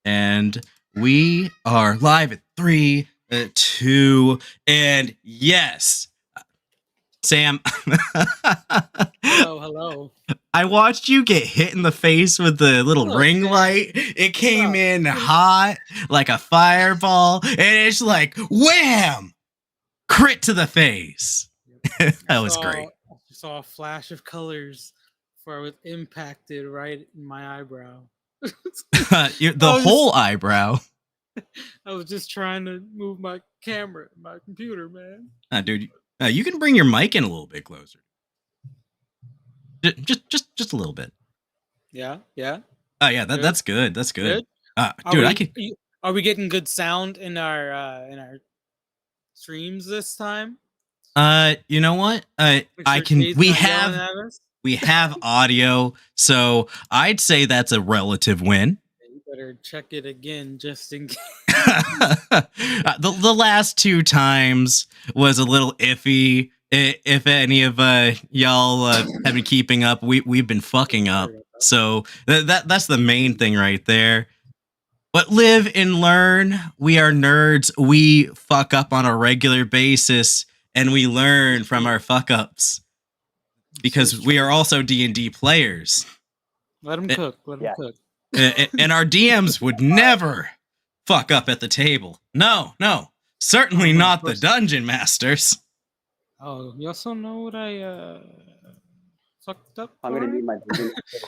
And we are live at 3, 2, and yes, Sam. Hello. I watched you get hit in the face with the little ring light. It came in hot like a fireball, and it's like wham, crit to the face. That was great. I saw a flash of colors before I was impacted right in my eyebrow. Whole eyebrow. I was just trying to move my camera, my computer, man. Dude, you can bring your mic in a little bit closer. Just a little bit. Yeah. Oh yeah, that's good. That's good. Dude, are we getting good sound in our streams this time? You know what? We have audio, so I'd say that's a relative win. You better check it again just in case. The last 2 times was a little iffy. If any of y'all have been keeping up, we've been fucking up. So that's the main thing right there. But live and learn. We are nerds. We fuck up on a regular basis, and we learn from our fuck ups because we are also D&D players. Let them cook. And our DMs would never fuck up at the table. No, certainly not the dungeon masters. Oh, you also know what I fucked up? I'm gonna need my.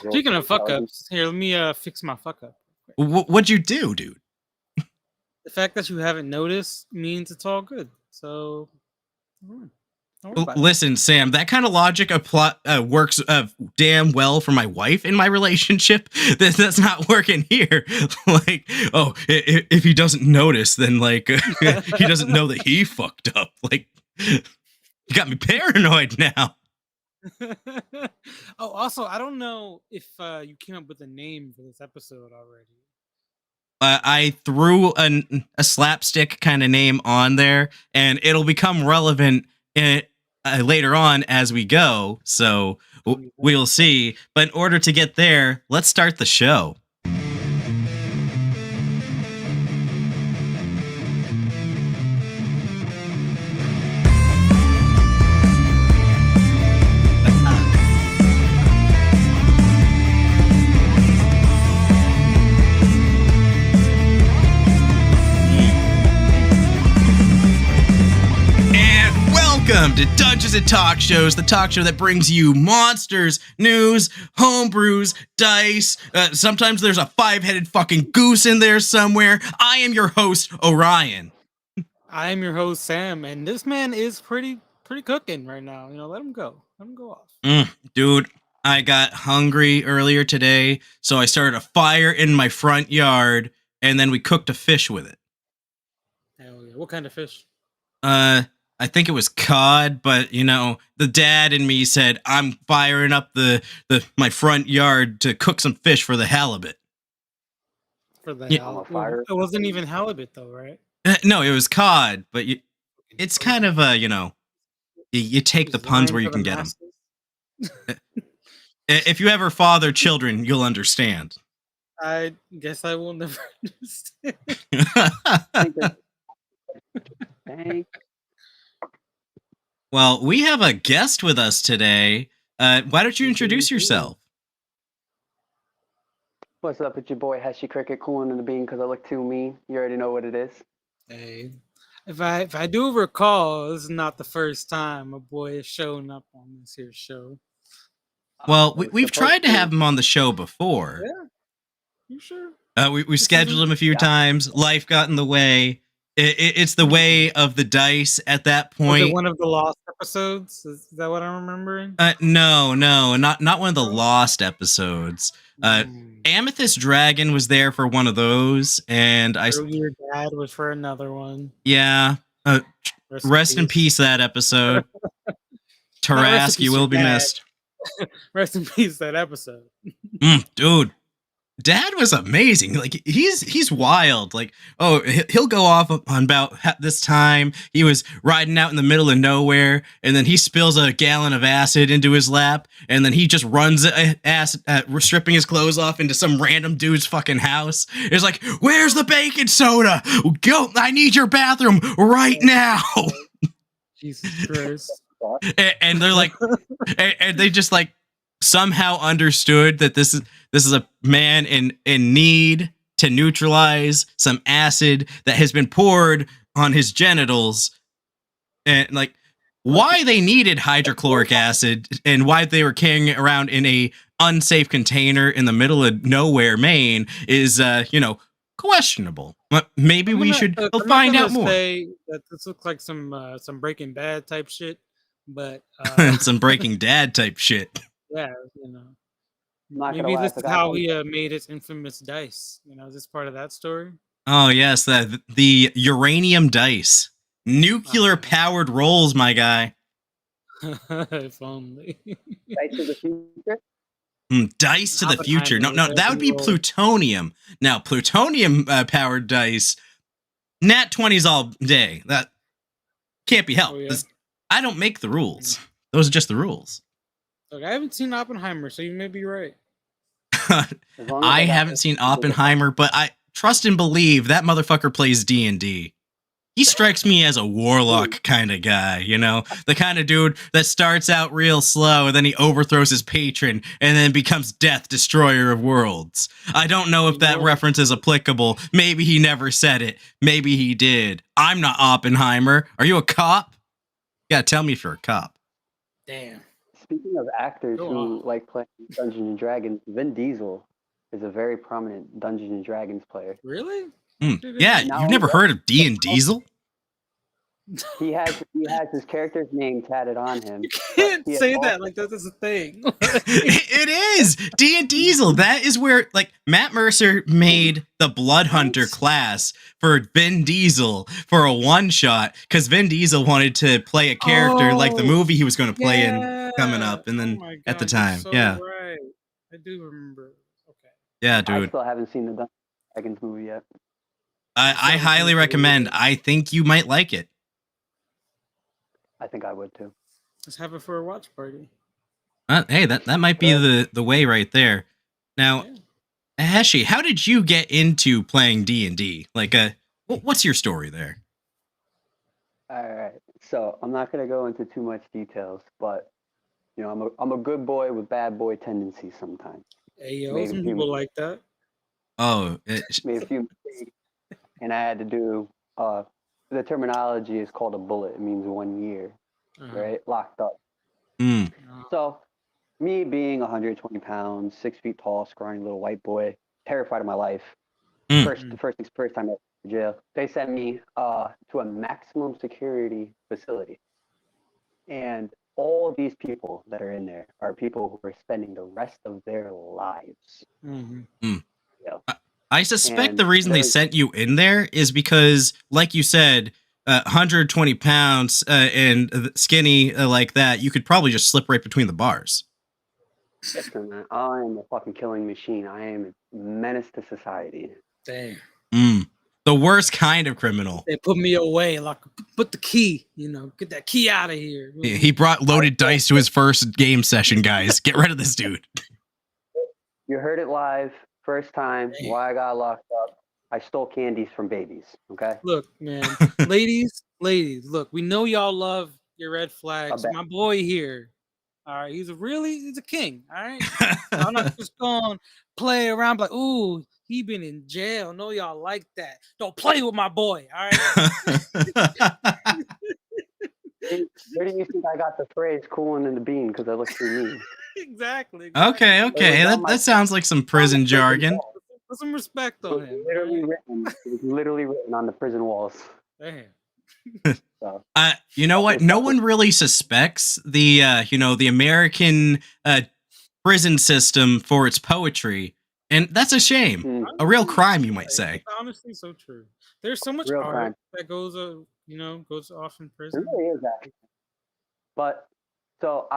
Speaking of fuck ups, here, let me fix my fuck up. What'd you do, dude? The fact that you haven't noticed means it's all good. So, listen, Sam, that kind of logic works damn well for my wife in my relationship. That's not working here. Like, oh, if he doesn't notice, then like he doesn't know that he fucked up. Like, you got me paranoid now. Oh, also, I don't know if you came up with a name for this episode already. I threw a slapstick kind of name on there, and it'll become relevant later on as we go. So we'll see. But in order to get there, let's start the show. Welcome to Dungeons and Talkshows, the talk show that brings you monsters, news, homebrews, dice. Sometimes there's a 5-headed fucking goose in there somewhere. I am your host, Orion. I am your host, Sam, and this man is pretty cooking right now. You know, let him go. Let him go off. Dude, I got hungry earlier today, so I started a fire in my front yard, and then we cooked a fish with it. Hell yeah. What kind of fish? I think it was cod, but you know, the dad in me said I'm firing up my front yard to cook some fish for the halibut. For the halibut? It wasn't even halibut though, right? No, it was cod, but it's kind of you know, you take the puns where you can get them. If you ever father children, you'll understand. I guess I will never understand. Thanks. Well, we have a guest with us today. Why don't you introduce yourself? What's up? It's your boy Heshycricket, cooling in the bean because I look too mean. You already know what it is. Hey, if I do recall, this is not the first time a boy has shown up on this here show. Well, we've tried to have him on the show before. Yeah, you sure? We scheduled him a few times. Life got in the way. It's the way of the dice at that point. Was it one of the lost episodes? Is that what I'm remembering? No, not one of the lost episodes. Amethyst Dragon was there for one of those, and Your Dad was for another one. Yeah. Rest in peace that episode. Tarask, you will be missed. Rest in peace that episode. Dude, Dad was amazing. Like he's wild. Like he'll go off on about this time he was riding out in the middle of nowhere, and then he spills a gallon of acid into his lap, and then he just runs acid, stripping his clothes off into some random dude's fucking house. It's like, where's the baking soda? Go! I need your bathroom right now. Jesus Christ. And they're like, and they just like somehow understood that this is a man in need to neutralize some acid that has been poured on his genitals, and like why they needed hydrochloric acid and why they were carrying it around in a unsafe container in the middle of nowhere, Maine, is questionable. Maybe we should find out more. Say that this looks like some Breaking Bad type shit, but some Breaking Dad type shit. Yeah, maybe this is how he made his infamous dice. Is this part of that story? Oh yes, the uranium dice, nuclear powered rolls, my guy. If only. Dice to the future. Dice to the future. No, that would be plutonium. Now, plutonium powered dice, nat 20s all day. That can't be helped. Oh, yeah. I don't make the rules. Those are just the rules. Look, I haven't seen Oppenheimer, so you may be right. I haven't seen Oppenheimer, but I trust and believe that motherfucker plays D&D. He strikes me as a warlock kind of guy, the kind of dude that starts out real slow and then he overthrows his patron and then becomes Death, Destroyer of Worlds. I don't know if that reference is applicable. Maybe he never said it. Maybe he did. I'm not Oppenheimer. Are you a cop? You gotta tell me if you're a cop. Damn. Speaking of actors who like playing Dungeons and Dragons, Vin Diesel is a very prominent Dungeons and Dragons player. Really? Yeah, you've never heard of D and Diesel? He has his character's name tatted on him. You can't say that like that is a thing. It is D and Diesel. That is where Matt Mercer made the Blood Hunter class for Vin Diesel for a one shot because Vin Diesel wanted to play a character like the movie he was going to play in coming up, and then at the time, right. I do remember. Okay. Yeah, dude. I still haven't seen the Dungeons and Dragons movie yet. I highly recommend. I think you might like it. I think I would too. Let's have it for a watch party. Hey, that might be the way right there. Now, Heshy, how did you get into playing D&D? What's your story there? All right, so I'm not gonna go into too much details, but I'm a good boy with bad boy tendencies sometimes. Hey, yo, some people like that. Oh, made a few mistakes, and I had to do. The terminology is called a bullet. It means 1 year, right? Locked up. So, me being 120 pounds, 6 feet tall, scrawny little white boy, terrified of my life. First time I went to jail, they sent me to a maximum security facility, and all of these people that are in there are people who are spending the rest of their lives. I suspect the reason they sent you in there is because, like you said, 120 pounds and skinny like that, you could probably just slip right between the bars. Listen, man, I am a fucking killing machine. I am a menace to society. Damn. The worst kind of criminal. They put me away, put the key, get that key out of here. He brought loaded dice to his first game session, guys. Get rid of this dude. You heard it live. First time, why I got locked up. I stole candies from babies, okay? Look, man, ladies, look, we know y'all love your red flags. My boy here, all right, he's a king, all right? I'm not just going to play around like, ooh, he been in jail. No, y'all like that. Don't play with my boy, all right? Where do you think I got the phrase cooling in the bean? Because I look through me. Exactly. Okay. That sounds like some prison jargon. Put some respect on him. It's literally written on the prison walls. Damn. So. You know what? No one really suspects the American prison system for its poetry, and that's a shame. A real crime, you might say. It's honestly so true. There's so much art that goes off in prison. It really is actually. But so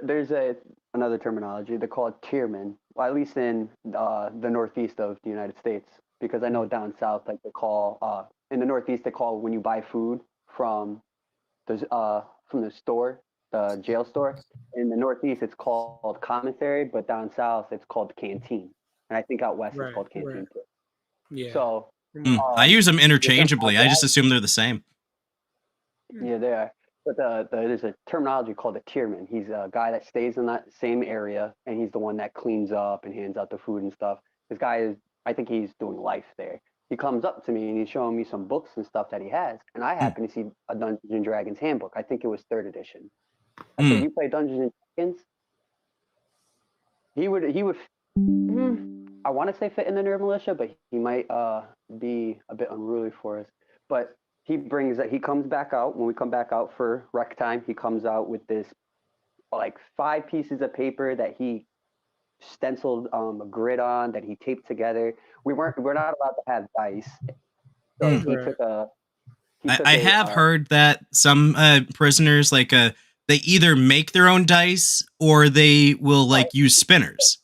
there's another terminology. They're called tiermen, at least in the Northeast of the United States, because I know down south, like they call in the Northeast they call when you buy food from the store, the jail store. In the Northeast, it's called commissary, but down south, it's called canteen. And I think out west, it's called canteen too. Yeah. So I use them interchangeably. I just assume they're the same. Yeah, they are. But there's a terminology called a tierman. He's a guy that stays in that same area, and he's the one that cleans up and hands out the food and stuff. This guy is, I think he's doing life there. He comes up to me and he's showing me some books and stuff that he has, and I happen to see a Dungeons and Dragons handbook. I think it was 3rd edition. I said, "You play Dungeons and Dragons?" He would. I want to say fit in the Nerd Militia, but he might be a bit unruly for us. But he comes back out when we come back out for rec time. He comes out with this like 5 pieces of paper that he stenciled a grid on, that he taped together. We're not allowed to have dice, so he took a. I have heard that some prisoners they either make their own dice or they will use spinners.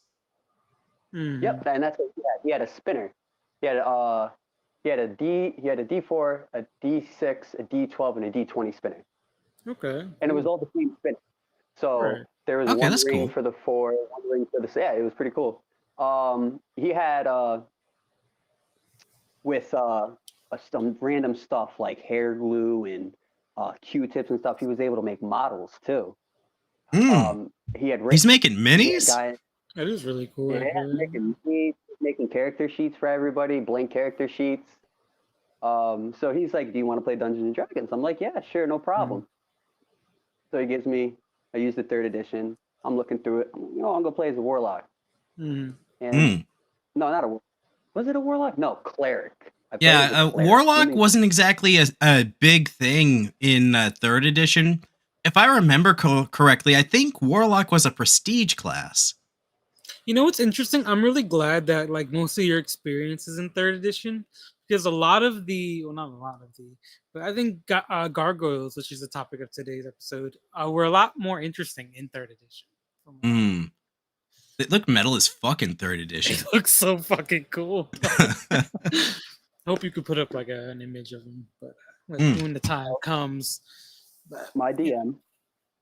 Yep, and that's what he had. He had a spinner. He had a D4, a D6, a D12, and a D20 spinner. Okay. And it was all the same spinner. So there was one ring for the 4, one ring for the 6. Yeah, it was pretty cool. He had with some random stuff like hair glue and Q-tips and stuff. He was able to make models too. He's making minis. That is really cool. Yeah, making character sheets for everybody, blank character sheets. So he's like, "Do you want to play Dungeons and Dragons?" I'm like, "Yeah, sure, no problem." So he gives me. I use the 3rd edition. I'm looking through it. I'm gonna play as a warlock. And no, not a. Was it a warlock? No, cleric. Yeah, warlock wasn't exactly a big thing in 3rd edition. If I remember correctly, I think warlock was a prestige class. You know what's interesting? I'm really glad that most of your experiences in 3rd edition, because a lot of not a lot of but I think gargoyles, which is the topic of today's episode, were a lot more interesting in 3rd edition. Look metal as fucking 3rd edition. It looks so fucking cool. Hope you could put up an image of them, but when the time comes. My DM,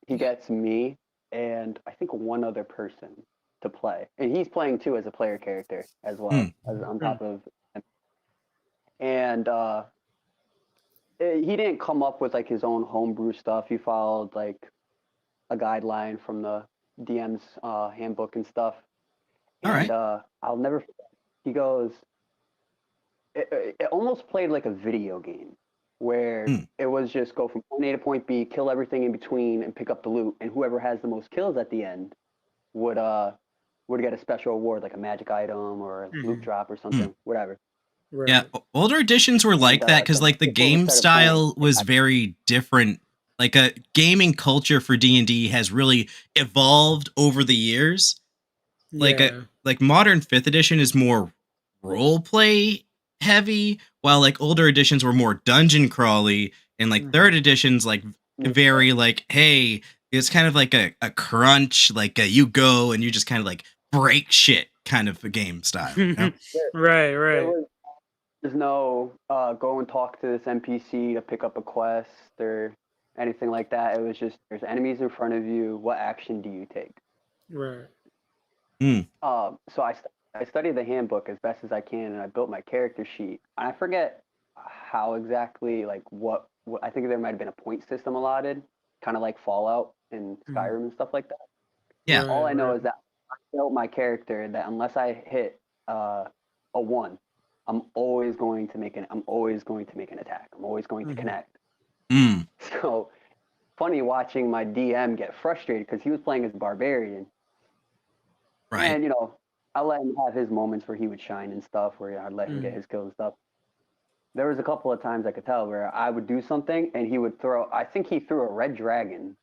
he gets me and I think one other person to play, and he's playing too as a player character as well as on top of him. And he didn't come up with his own homebrew stuff. He followed a guideline from the DM's handbook and stuff. And I'll never forget. He goes, it almost played like a video game where it was just go from point A to point B, kill everything in between, and pick up the loot. And whoever has the most kills at the end would get a special award, like a magic item or a loot drop or something, whatever. Right. Yeah, older editions were like that because the game style was very different. A gaming culture for D&D has really evolved over the years. Like modern 5th edition is more role play heavy, while older editions were more dungeon crawly, and 3rd editions very hey, it's kind of a crunch, you go and you just kind of break shit kind of a game style. You know? Right. There's no go and talk to this NPC to pick up a quest or anything like that. It was just there's enemies in front of you. What action do you take? Right. So I studied the handbook as best as I can, and I built my character sheet. And I forget how exactly what I think there might have been a point system allotted, kind of like Fallout and Skyrim and stuff like that. Yeah. All I know is that I built my character that unless I hit a 1. I'm always going to make an attack. I'm always going to connect. So funny watching my DM get frustrated because he was playing as barbarian. Right. And I let him have his moments where he would shine and stuff, where I'd let him get his kills and stuff. There was a couple of times I could tell where I would do something and he would I think he threw a red dragon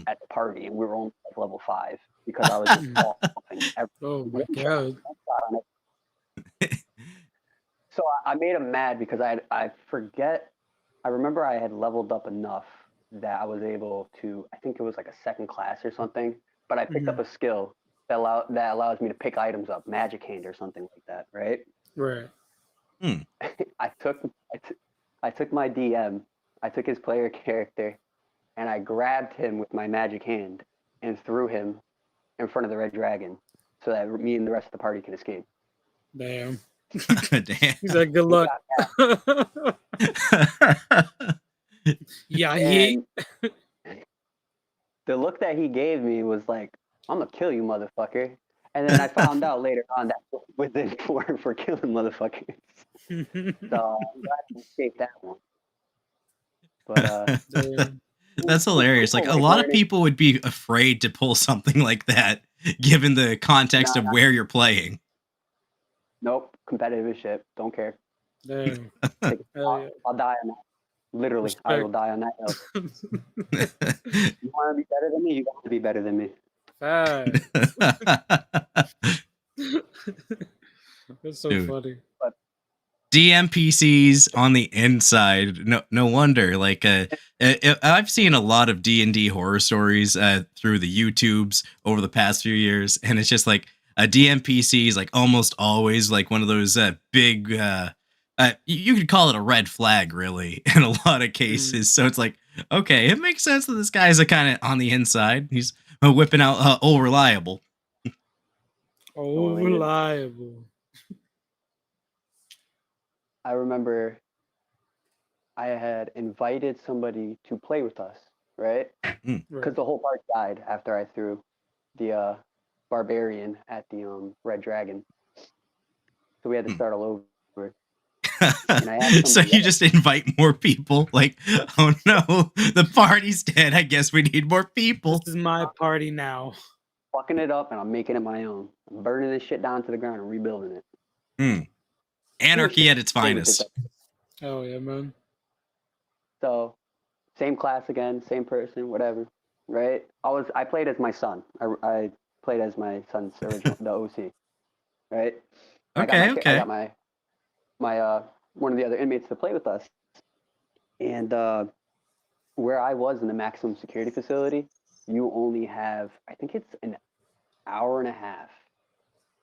at the party, and we were only level 5 because I was just everything. Oh my god. So I made him mad because I remember I had leveled up enough that I was able to, I think it was a 2nd class or something, but I picked up a skill that allows me to pick items up, magic hand or something like that, right? Right. I took my DM, I took his player character, and I grabbed him with my magic hand and threw him in front of the red dragon so that me and the rest of the party can escape. Damn. Damn. He's like, good luck. Yeah. The look that he gave me was like, I'm gonna kill you, motherfucker. And then I found out later on that within for killing motherfuckers. So I'm glad I escaped that one. But that's hilarious. Like, a lot of people would be afraid to pull something like that, given the context of where you're playing. Nope, competitive as shit. Don't care. Damn. I'll die on that. Literally, respect. I will die on that hill. You want to be better than me? You got to be better than me. That's so funny. But DM PCs on the inside. No wonder. Like, I've seen a lot of D&D horror stories through the YouTubes over the past few years, and it's just like a DM PC is like almost always like one of those big. You could call it a red flag, really, in a lot of cases. So it's like, okay, it makes sense that this guy is kind of on the inside. He's whipping out old reliable. Old reliable. I remember I had invited somebody to play with us, right? Because the whole party died after I threw the barbarian at the red dragon. So we had to start all over. So you just invite more people, like, oh no, the party's dead, I guess we need more people. This is my party now. Fucking it up, and I'm making it my own. I'm burning this shit down to the ground and rebuilding it. Anarchy at its finest. Oh yeah, man. So same class again, same person, whatever, right? I played as my son. I played as my son's original, the OC, right? Okay. I got my one of the other inmates to play with us, and where I was in the maximum security facility, you only have, I think it's an hour and a half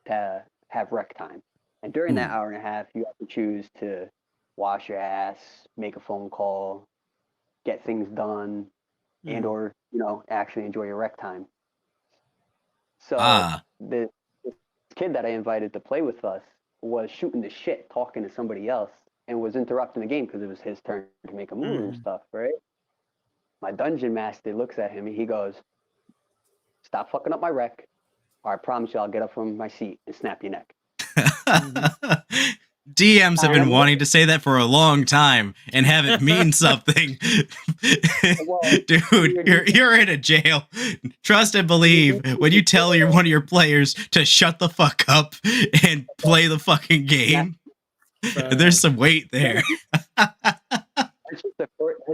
to have rec time, and during that hour and a half, you have to choose to wash your ass, make a phone call, get things done, and or actually enjoy your rec time. So the kid that I invited to play with us was shooting the shit, talking to somebody else, and was interrupting the game because it was his turn to make a move and stuff, right? My dungeon master looks at him and he goes, "Stop fucking up my rec, or I promise you I'll get up from my seat and snap your neck." DMs have been wanting to say that for a long time and have it mean something. Dude, you're in a jail. Trust and believe when you tell one of your players to shut the fuck up and play the fucking game. There's some weight there. That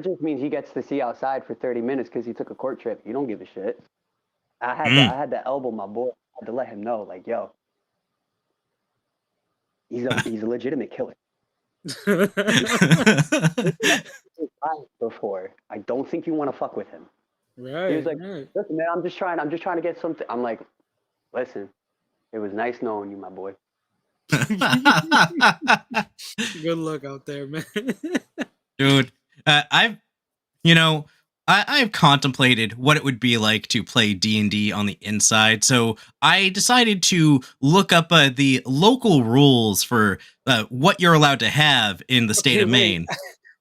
just means he gets to see outside for 30 minutes because he took a court trip. You don't give a shit. I had to elbow my boy. I had to let him know, like, yo, he's a legitimate killer. Before, I don't think you want to fuck with him. Right. He was like, "Listen, man, I'm just trying to get something." I'm like, "Listen, it was nice knowing you, my boy." Good luck out there, man. Dude, I've contemplated what it would be like to play D&D on the inside, so I decided to look up the local rules for what you're allowed to have in the state of Maine.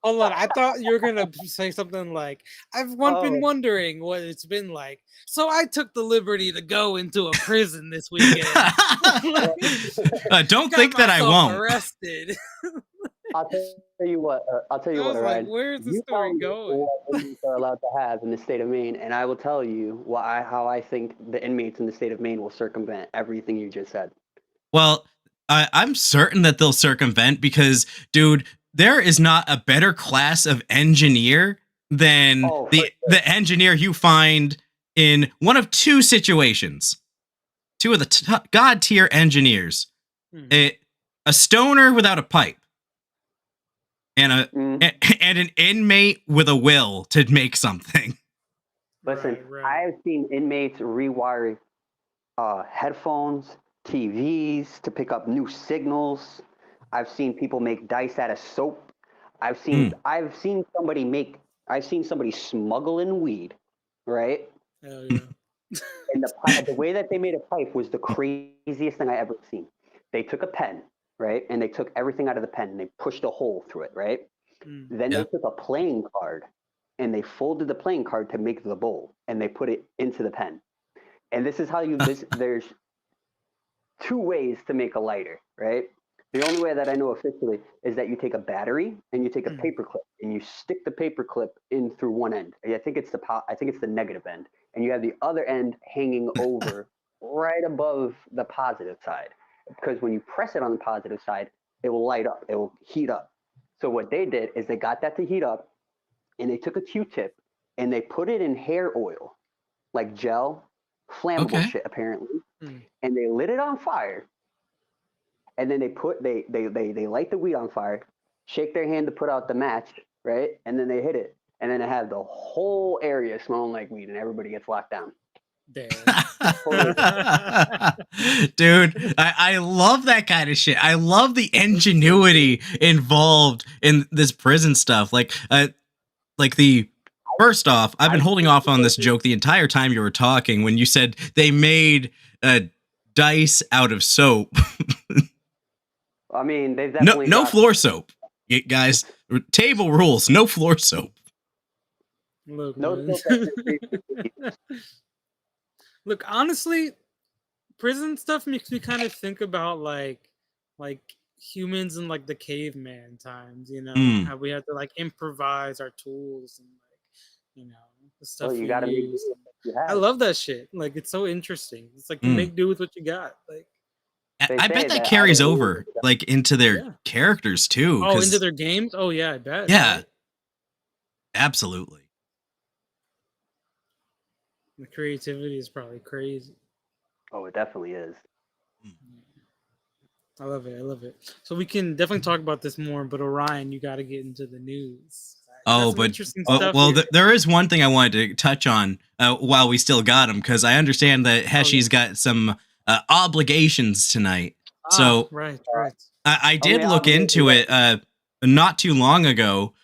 Hold on, I thought you were going to say something like, I've been wondering what it's been like, so I took the liberty to go into a prison this weekend. Don't think that I won't. Arrested. I'll tell you what, Ryan. Where's the story going? What inmates are allowed to have in the state of Maine, and I will tell you how I think the inmates in the state of Maine will circumvent everything you just said. Well, I'm certain that they'll circumvent because, dude, there is not a better class of engineer than the engineer you find in one of two situations. Two of the god tier engineers. A stoner without a pipe. And an inmate with a will to make something. Listen, right. I've seen inmates rewire headphones, TVs to pick up new signals. I've seen people make dice out of soap. I've seen somebody smuggle in weed, right? Hell yeah. And the way that they made a pipe was the craziest thing I ever seen. They took a pen, right? And they took everything out of the pen and they pushed a hole through it, right? Then they took a playing card and they folded the playing card to make the bowl and they put it into the pen. And this is how there's 2 ways to make a lighter, right? The only way that I know officially is that you take a battery and you take a paper clip and you stick the paper clip in through one end. I think it's the negative end, and you have the other end hanging over right above the positive side. Because when you press it on the positive side, it will light up. It will heat up. So what they did is they got that to heat up, and they took a Q-tip and they put it in hair oil, like gel, flammable shit apparently, and they lit it on fire. And then they light the weed on fire, shake their hand to put out the match, right? And then they hit it. And then they have the whole area smelling like weed and everybody gets locked down. Damn. Dude, I love that kind of shit. I love the ingenuity involved in this prison stuff. First off, I've been holding off on this joke the entire time you were talking when you said they made dice out of soap. I mean, they've definitely no floor soap, guys. Table rules: no floor soap. Look, no Look, honestly, prison stuff makes me kind of think about like humans in like the caveman times. You know, how we have to like improvise our tools and the stuff you gotta use. I love that shit. Like, it's so interesting. It's like you make do with what you got. Like. I bet that carries over like into their characters too. Oh, into their games? Oh yeah, I bet. Yeah. Right? Absolutely. The creativity is probably crazy. Oh, it definitely is. I love it. So we can definitely talk about this more, but Orion, you got to get into the news. There is one thing I wanted to touch on while we still got him, because I understand that Heshy's got some obligations tonight. Right. I did look into it not too long ago.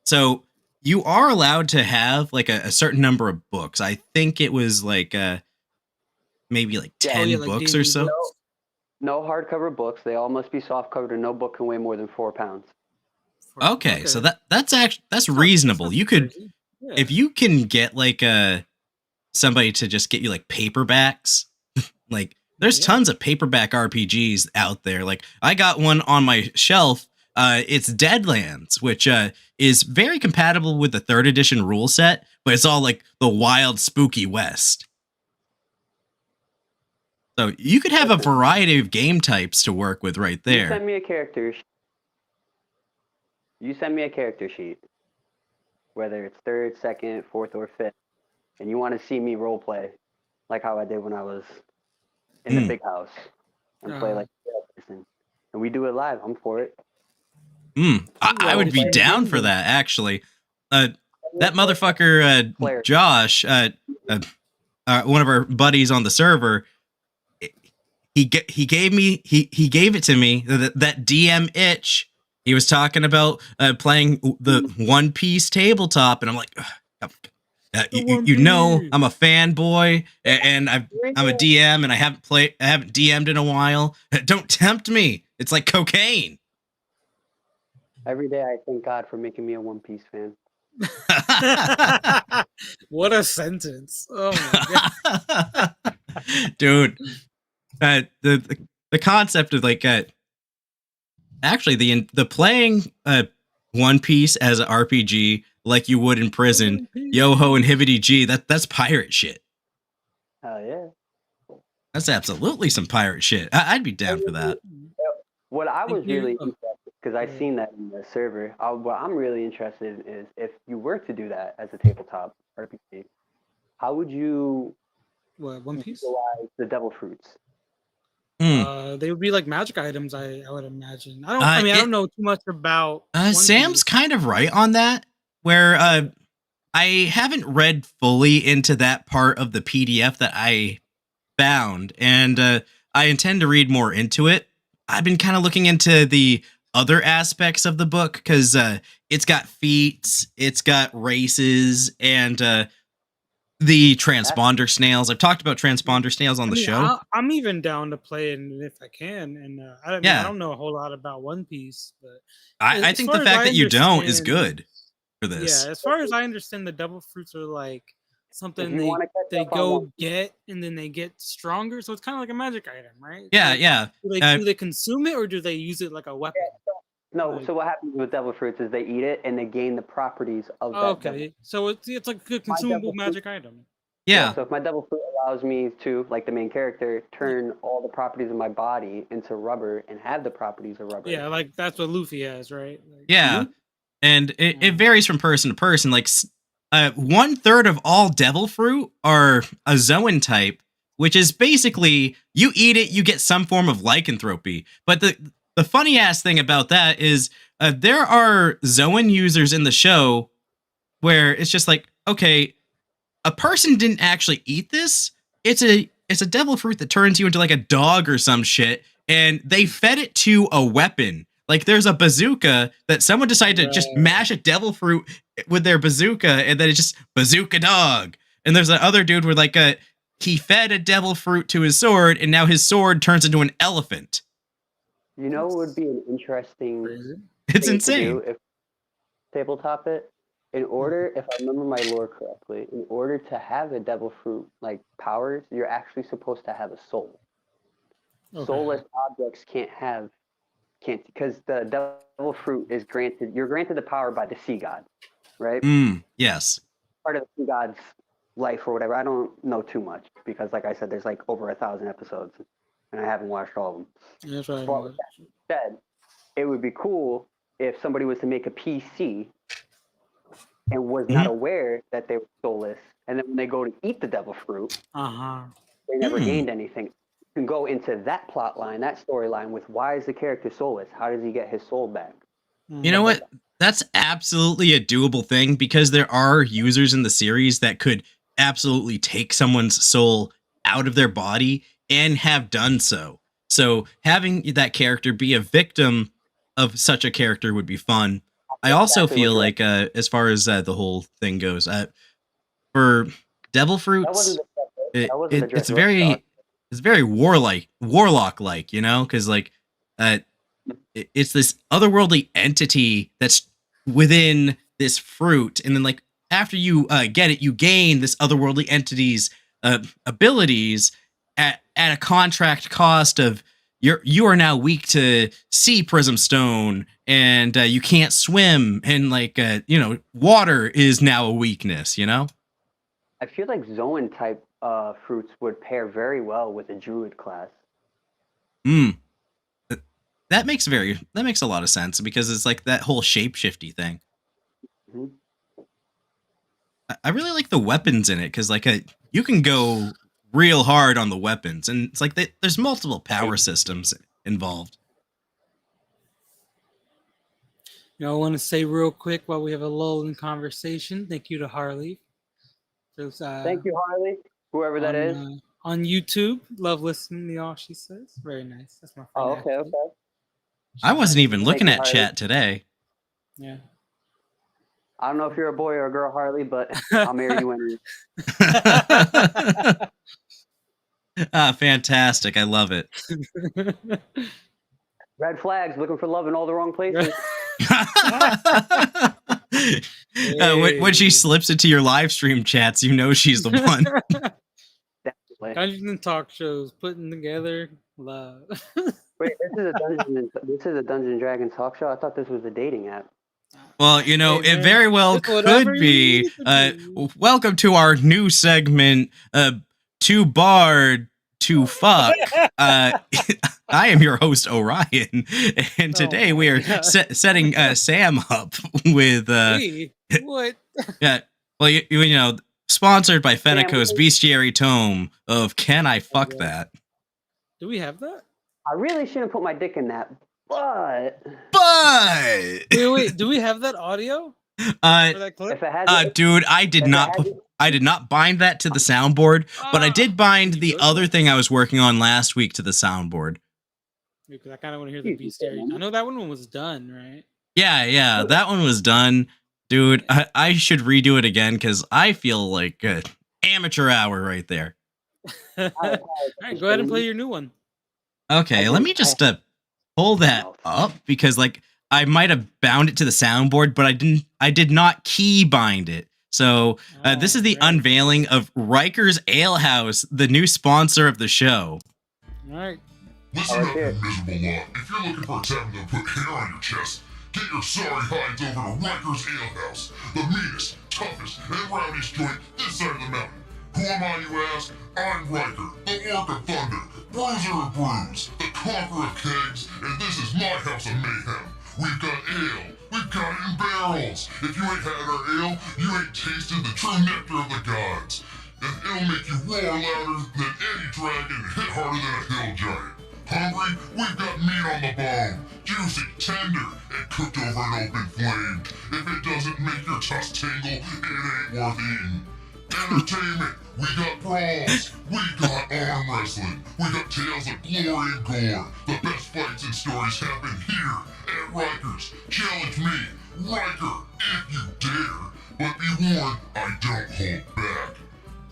So you are allowed to have like a certain number of books. I think it was like maybe like 10 books or so. No hardcover books. They all must be soft covered, and no book can weigh more than 4 pounds. Okay, so that's reasonable. You could, if you can get like somebody to just get you like paperbacks, like there's tons of paperback RPGs out there. Like I got one on my shelf. It's Deadlands, which is very compatible with the 3rd edition rule set, but it's all like the wild, spooky West. So you could have a variety of game types to work with right there. You send me a character sheet, whether it's 3rd, 2nd, 4th, or 5th, and you want to see me role play like how I did when I was in the big house and play like a person, and we do it live. I'm for it. I would be down for that, actually. That motherfucker, Josh, one of our buddies on the server, he gave it to me, that DM itch. He was talking about playing the One Piece tabletop, and I'm like, you know, I'm a fanboy, and I'm a DM, and I haven't DM'd in a while. Don't tempt me. It's like cocaine. Every day I thank God for making me a One Piece fan. What a sentence. Oh my God. Dude, the concept of like actually the playing One Piece as an RPG like you would in prison, Yo-Ho and Hibbity G, that's pirate shit. Hell yeah. That's absolutely some pirate shit. I'd be down for that. What I was really interested, because I've seen that in the server, what I'm really interested in is if you were to do that as a tabletop RPG, how would you One Piece? utilize the devil fruits? They would be like magic items, I would imagine. I don't know too much about Sam's kind of right on that, where I haven't read fully into that part of the PDF that I bound, and I intend to read more into it. I've been kind of looking into the other aspects of the book because it's got feats, it's got races, and the transponder snails. I've talked about transponder snails on the show. I'm even down to play it if I can. And I don't know a whole lot about One Piece, but I think the fact that you don't is good for this. Yeah, as far as I understand, the devil fruits are like something they go get and then they get stronger. So it's kind of like a magic item, right? Yeah. Do they consume it or do they use it like a weapon? No, so what happens with devil fruits is they eat it and they gain the properties of that. Okay, so it's like a consumable magic item. Yeah. So if my devil fruit allows me to, like the main character, turn all the properties of my body into rubber and have the properties of rubber. Yeah, like that's what Luffy has, right? Yeah, and it varies from person to person. Like 1/3 of all devil fruit are a Zoan type, which is basically you eat it, you get some form of lycanthropy. But the funny ass thing about that is there are Zoan users in the show where it's just like, okay, a person didn't actually eat this. It's a devil fruit that turns you into like a dog or some shit, and they fed it to a weapon. Like there's a bazooka that someone decided to just mash a devil fruit with their bazooka, and then it's just bazooka dog. And there's that other dude where like he fed a devil fruit to his sword, and now his sword turns into an elephant. You know what would be an interesting It's insane. To do if tabletop it? In order, if I remember my lore correctly, in order to have a devil fruit like powers, you're actually supposed to have a soul. Okay. Soulless objects can't because the devil fruit is granted. You're granted the power by the sea god, right? Yes. Part of the sea god's life or whatever. I don't know too much because, like I said, there's like over 1,000 episodes, and I haven't watched all of them. That's right. But with that said, it would be cool if somebody was to make a PC and was not aware that they were soulless, and then when they go to eat the devil fruit, they never gained anything. You can go into that plot line, that storyline with why is the character soulless? How does he get his soul back? You know what? That's absolutely a doable thing because there are users in the series that could absolutely take someone's soul out of their body and have done so. So having that character be a victim of such a character would be fun. I also feel like, as far as the whole thing goes, for devil fruits, it's very warlock-like, you know, because like it's this otherworldly entity that's within this fruit, and then like after you get it, you gain this otherworldly entity's abilities at a contract cost of. You are now weak to sea prism stone, and you can't swim, and like water is now a weakness. You know, I feel like Zoan type fruits would pair very well with a druid class. That makes a lot of sense because it's like that whole shapeshifty thing. I really like the weapons in it because like you can go real hard on the weapons, and it's like there's multiple power systems involved. I want to say real quick while we have a lull in conversation, thank you to Harley. Thank you, Harley, whoever that is. On YouTube, love listening to y'all, she says. Very nice. That's my friend. Oh, okay. I wasn't even looking at chat today. Yeah. I don't know if you're a boy or a girl, Harley, but I'll marry you anyway. Fantastic. I love it. Red flags, looking for love in all the wrong places. When she slips into your live stream chats, you know she's the one. Definitely. Dungeons and talk shows, putting together love. Wait, this is a Dungeons and Dragons talk show? I thought this was a dating app. Well, it very well could be. Welcome to our new segment, Too Bard to Fuck. I am your host, Orion, and today we are setting Sam up with... what? Yeah, well, sponsored by Fenico's bestiary tome of Can I Fuck That? Do we have that? I really shouldn't put my dick in that, but... Wait, do we have that audio? For that clip? Dude, I did not I did not bind that to the soundboard, but I did bind the other thing I was working on last week to the soundboard. Because I kind of want to hear the bestiary. I know that one was done, right? Yeah, that one was done. Dude, I should redo it again because I feel like an amateur hour right there. All right, go ahead and play your new one. Okay, let me just pull that up because like I might have bound it to the soundboard, but I did not key bind it. So this is the unveiling of Riker's Ale House, the new sponsor of the show. All right. Listen up, you miserable lot. If you're looking for a tavern to put hair on your chest, get your sorry hides over to Riker's Ale House, the meanest, toughest, and rowdiest joint this side of the mountain. Who am I, you ask? I'm Riker, the Orc of Thunder, Bruiser of Brews, the Conqueror of Kegs, and this is my house of mayhem. We've got ale. We've got it in barrels. If you ain't had our ale, you ain't tasted the true nectar of the gods. And it'll make you roar louder than any dragon and hit harder than a hill giant. Hungry? We've got meat on the bone. Juicy, tender, and cooked over an open flame. If it doesn't make your tusks tingle, it ain't worth eating. Entertainment. We got brawls. We got arm wrestling. We got tales of glory and gore. The best fights and stories happen here at Riker's. Challenge me, Riker, if you dare. But be warned, I don't hold back.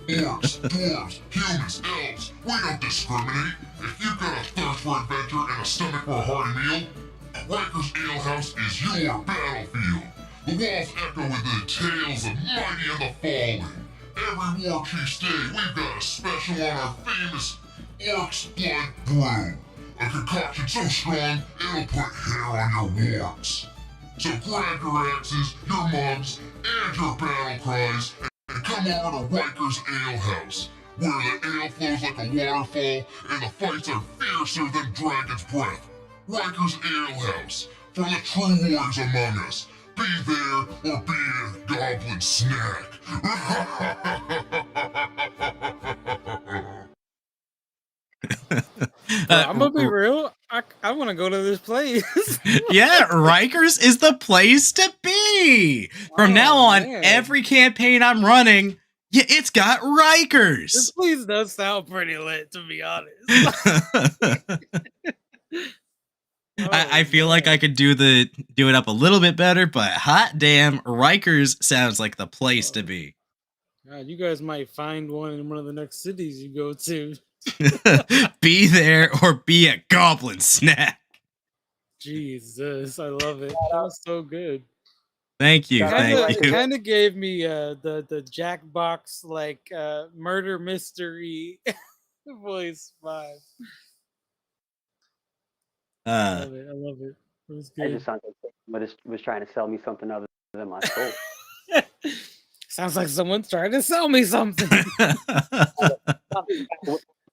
Orcs, dwarves, humans, elves, we don't discriminate. If you've got a thirst for adventure and a stomach for a hearty meal, Riker's Ale House is your battlefield. The walls echo with the tales of mighty and the fallen. Every War Chief's Day, we've got a special on our famous Orc's Blood Brew. A concoction so strong, it'll put hair on your warts. So grab your axes, your mugs, and your battle cries, and come over to Riker's Ale House, where the ale flows like a waterfall, and the fights are fiercer than dragon's breath. Riker's Ale House, for the true warriors among us. Be there or be a goblin snack. I'm gonna be real. I want to go to this place. Yeah, Rikers is the place to be. From now on, every campaign I'm running, yeah, it's got Rikers. This place does sound pretty lit, to be honest. I feel like I could do it up a little bit better, but hot damn, Rikers sounds like the place to be. God, you guys might find one in one of the next cities you go to. Be there or be a goblin snack. Jesus, I love it. That was so good. Thank you. Kind of gave me the Jackbox like murder mystery voice vibe. I love it. It was good. I just sounded like someone was trying to sell me something other than my soul. Sounds like someone's trying to sell me something.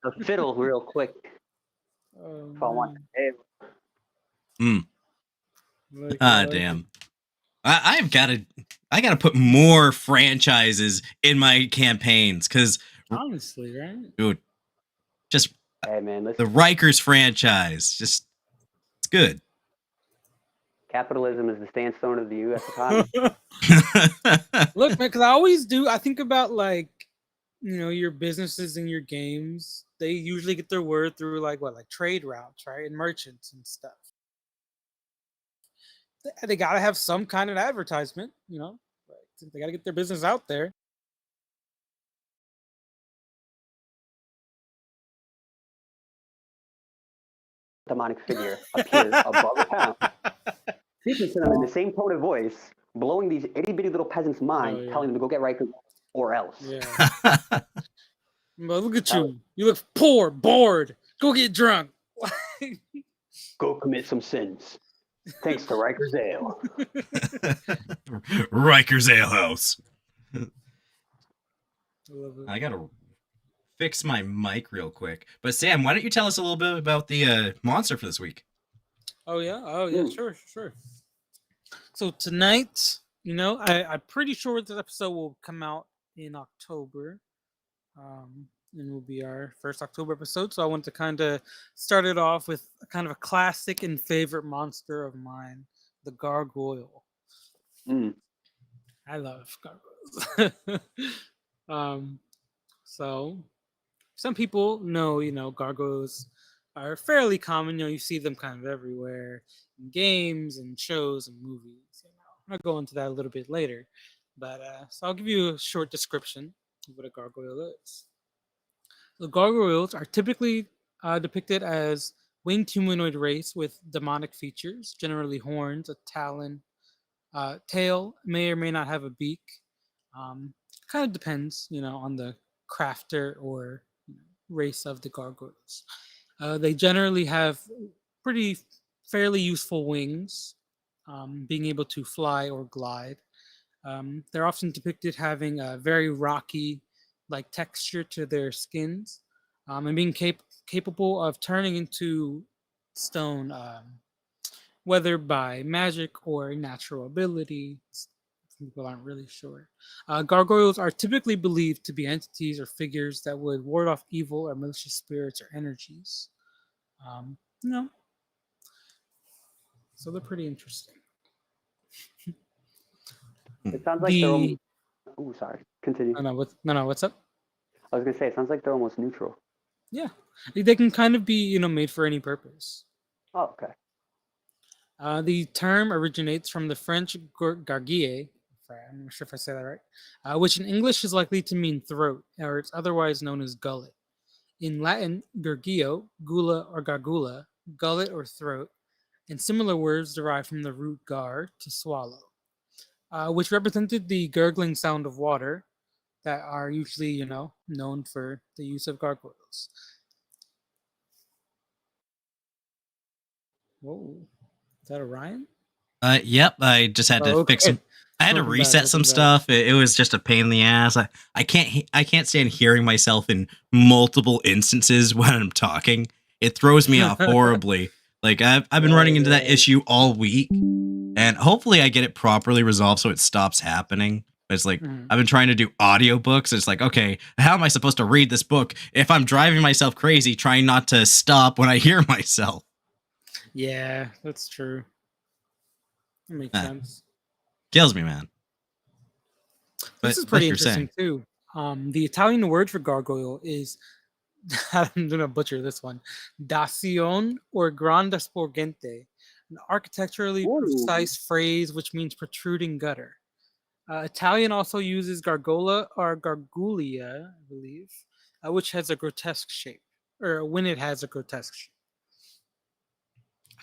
The fiddle real quick. If I want to. Damn. I gotta put more franchises in my campaigns because honestly, right, dude, just hey man, the Rikers franchise, just it's good. Capitalism is the standstone of the U.S. economy. Look, man, because I always do. I think about like, your businesses and your games. They usually get their word through like trade routes, right, and merchants and stuff. They gotta have some kind of advertisement, they gotta get their business out there. Demonic figure appears above the town, speaking to them in the same tone of voice, blowing these itty-bitty little peasants' minds, telling them to go get Riker or else. Yeah. But look at you. You look poor, bored. Go get drunk. Go commit some sins. Thanks to Riker's Ale. Riker's Ale House. I gotta fix my mic real quick. But Sam, why don't you tell us a little bit about the monster for this week? Oh yeah, sure. So tonight, I'm pretty sure this episode will come out in October. And will be our first October episode. So I want to kind of start it off with kind of a classic and favorite monster of mine, the gargoyle. I love gargoyles. So some people know, gargoyles are fairly common. You see them kind of everywhere in games and shows and movies. I'll go into that a little bit later, but so I'll give you a short description of what a gargoyle is. The gargoyles are typically depicted as winged humanoid race with demonic features, generally horns, a talon, tail, may or may not have a beak. Kind of depends, on the crafter or race of the gargoyles. They generally have pretty fairly useful wings, being able to fly or glide. They're often depicted having a very rocky like texture to their skins, and being capable of turning into stone, whether by magic or natural ability. People aren't really sure. Gargoyles are typically believed to be entities or figures that would ward off evil or malicious spirits or energies. Um, you know, so they're pretty interesting. It sounds like they're almost... Oh, sorry. Continue. No, what's up? I was gonna say, it sounds like they're almost neutral. Yeah, they can kind of be, made for any purpose. Oh, okay. The term originates from the French garguille. I'm not sure if I say that right, which in English is likely to mean throat, or it's otherwise known as gullet. In Latin, gurgio, gula or gargula, gullet or throat, and similar words derive from the root gar, to swallow, which represented the gurgling sound of water that are usually, known for the use of gargoyles. Whoa, is that Orion? Yep. I just had to fix some. I had to reset some stuff. It was just a pain in the ass. I can't stand hearing myself in multiple instances when I'm talking. It throws me off horribly. Like I've been running into that issue all week, and hopefully I get it properly resolved so it stops happening. But it's like I've been trying to do audiobooks. It's like, okay, how am I supposed to read this book if I'm driving myself crazy trying not to stop when I hear myself? Yeah, that's true. That makes sense. Kills me, man. This is pretty interesting too. The Italian word for gargoyle is, I'm gonna butcher this one, dacion or grande sporgente, an architecturally precise phrase which means protruding gutter. Italian also uses gargola or garguglia, I believe, which has a grotesque shape, or when it has a grotesque shape.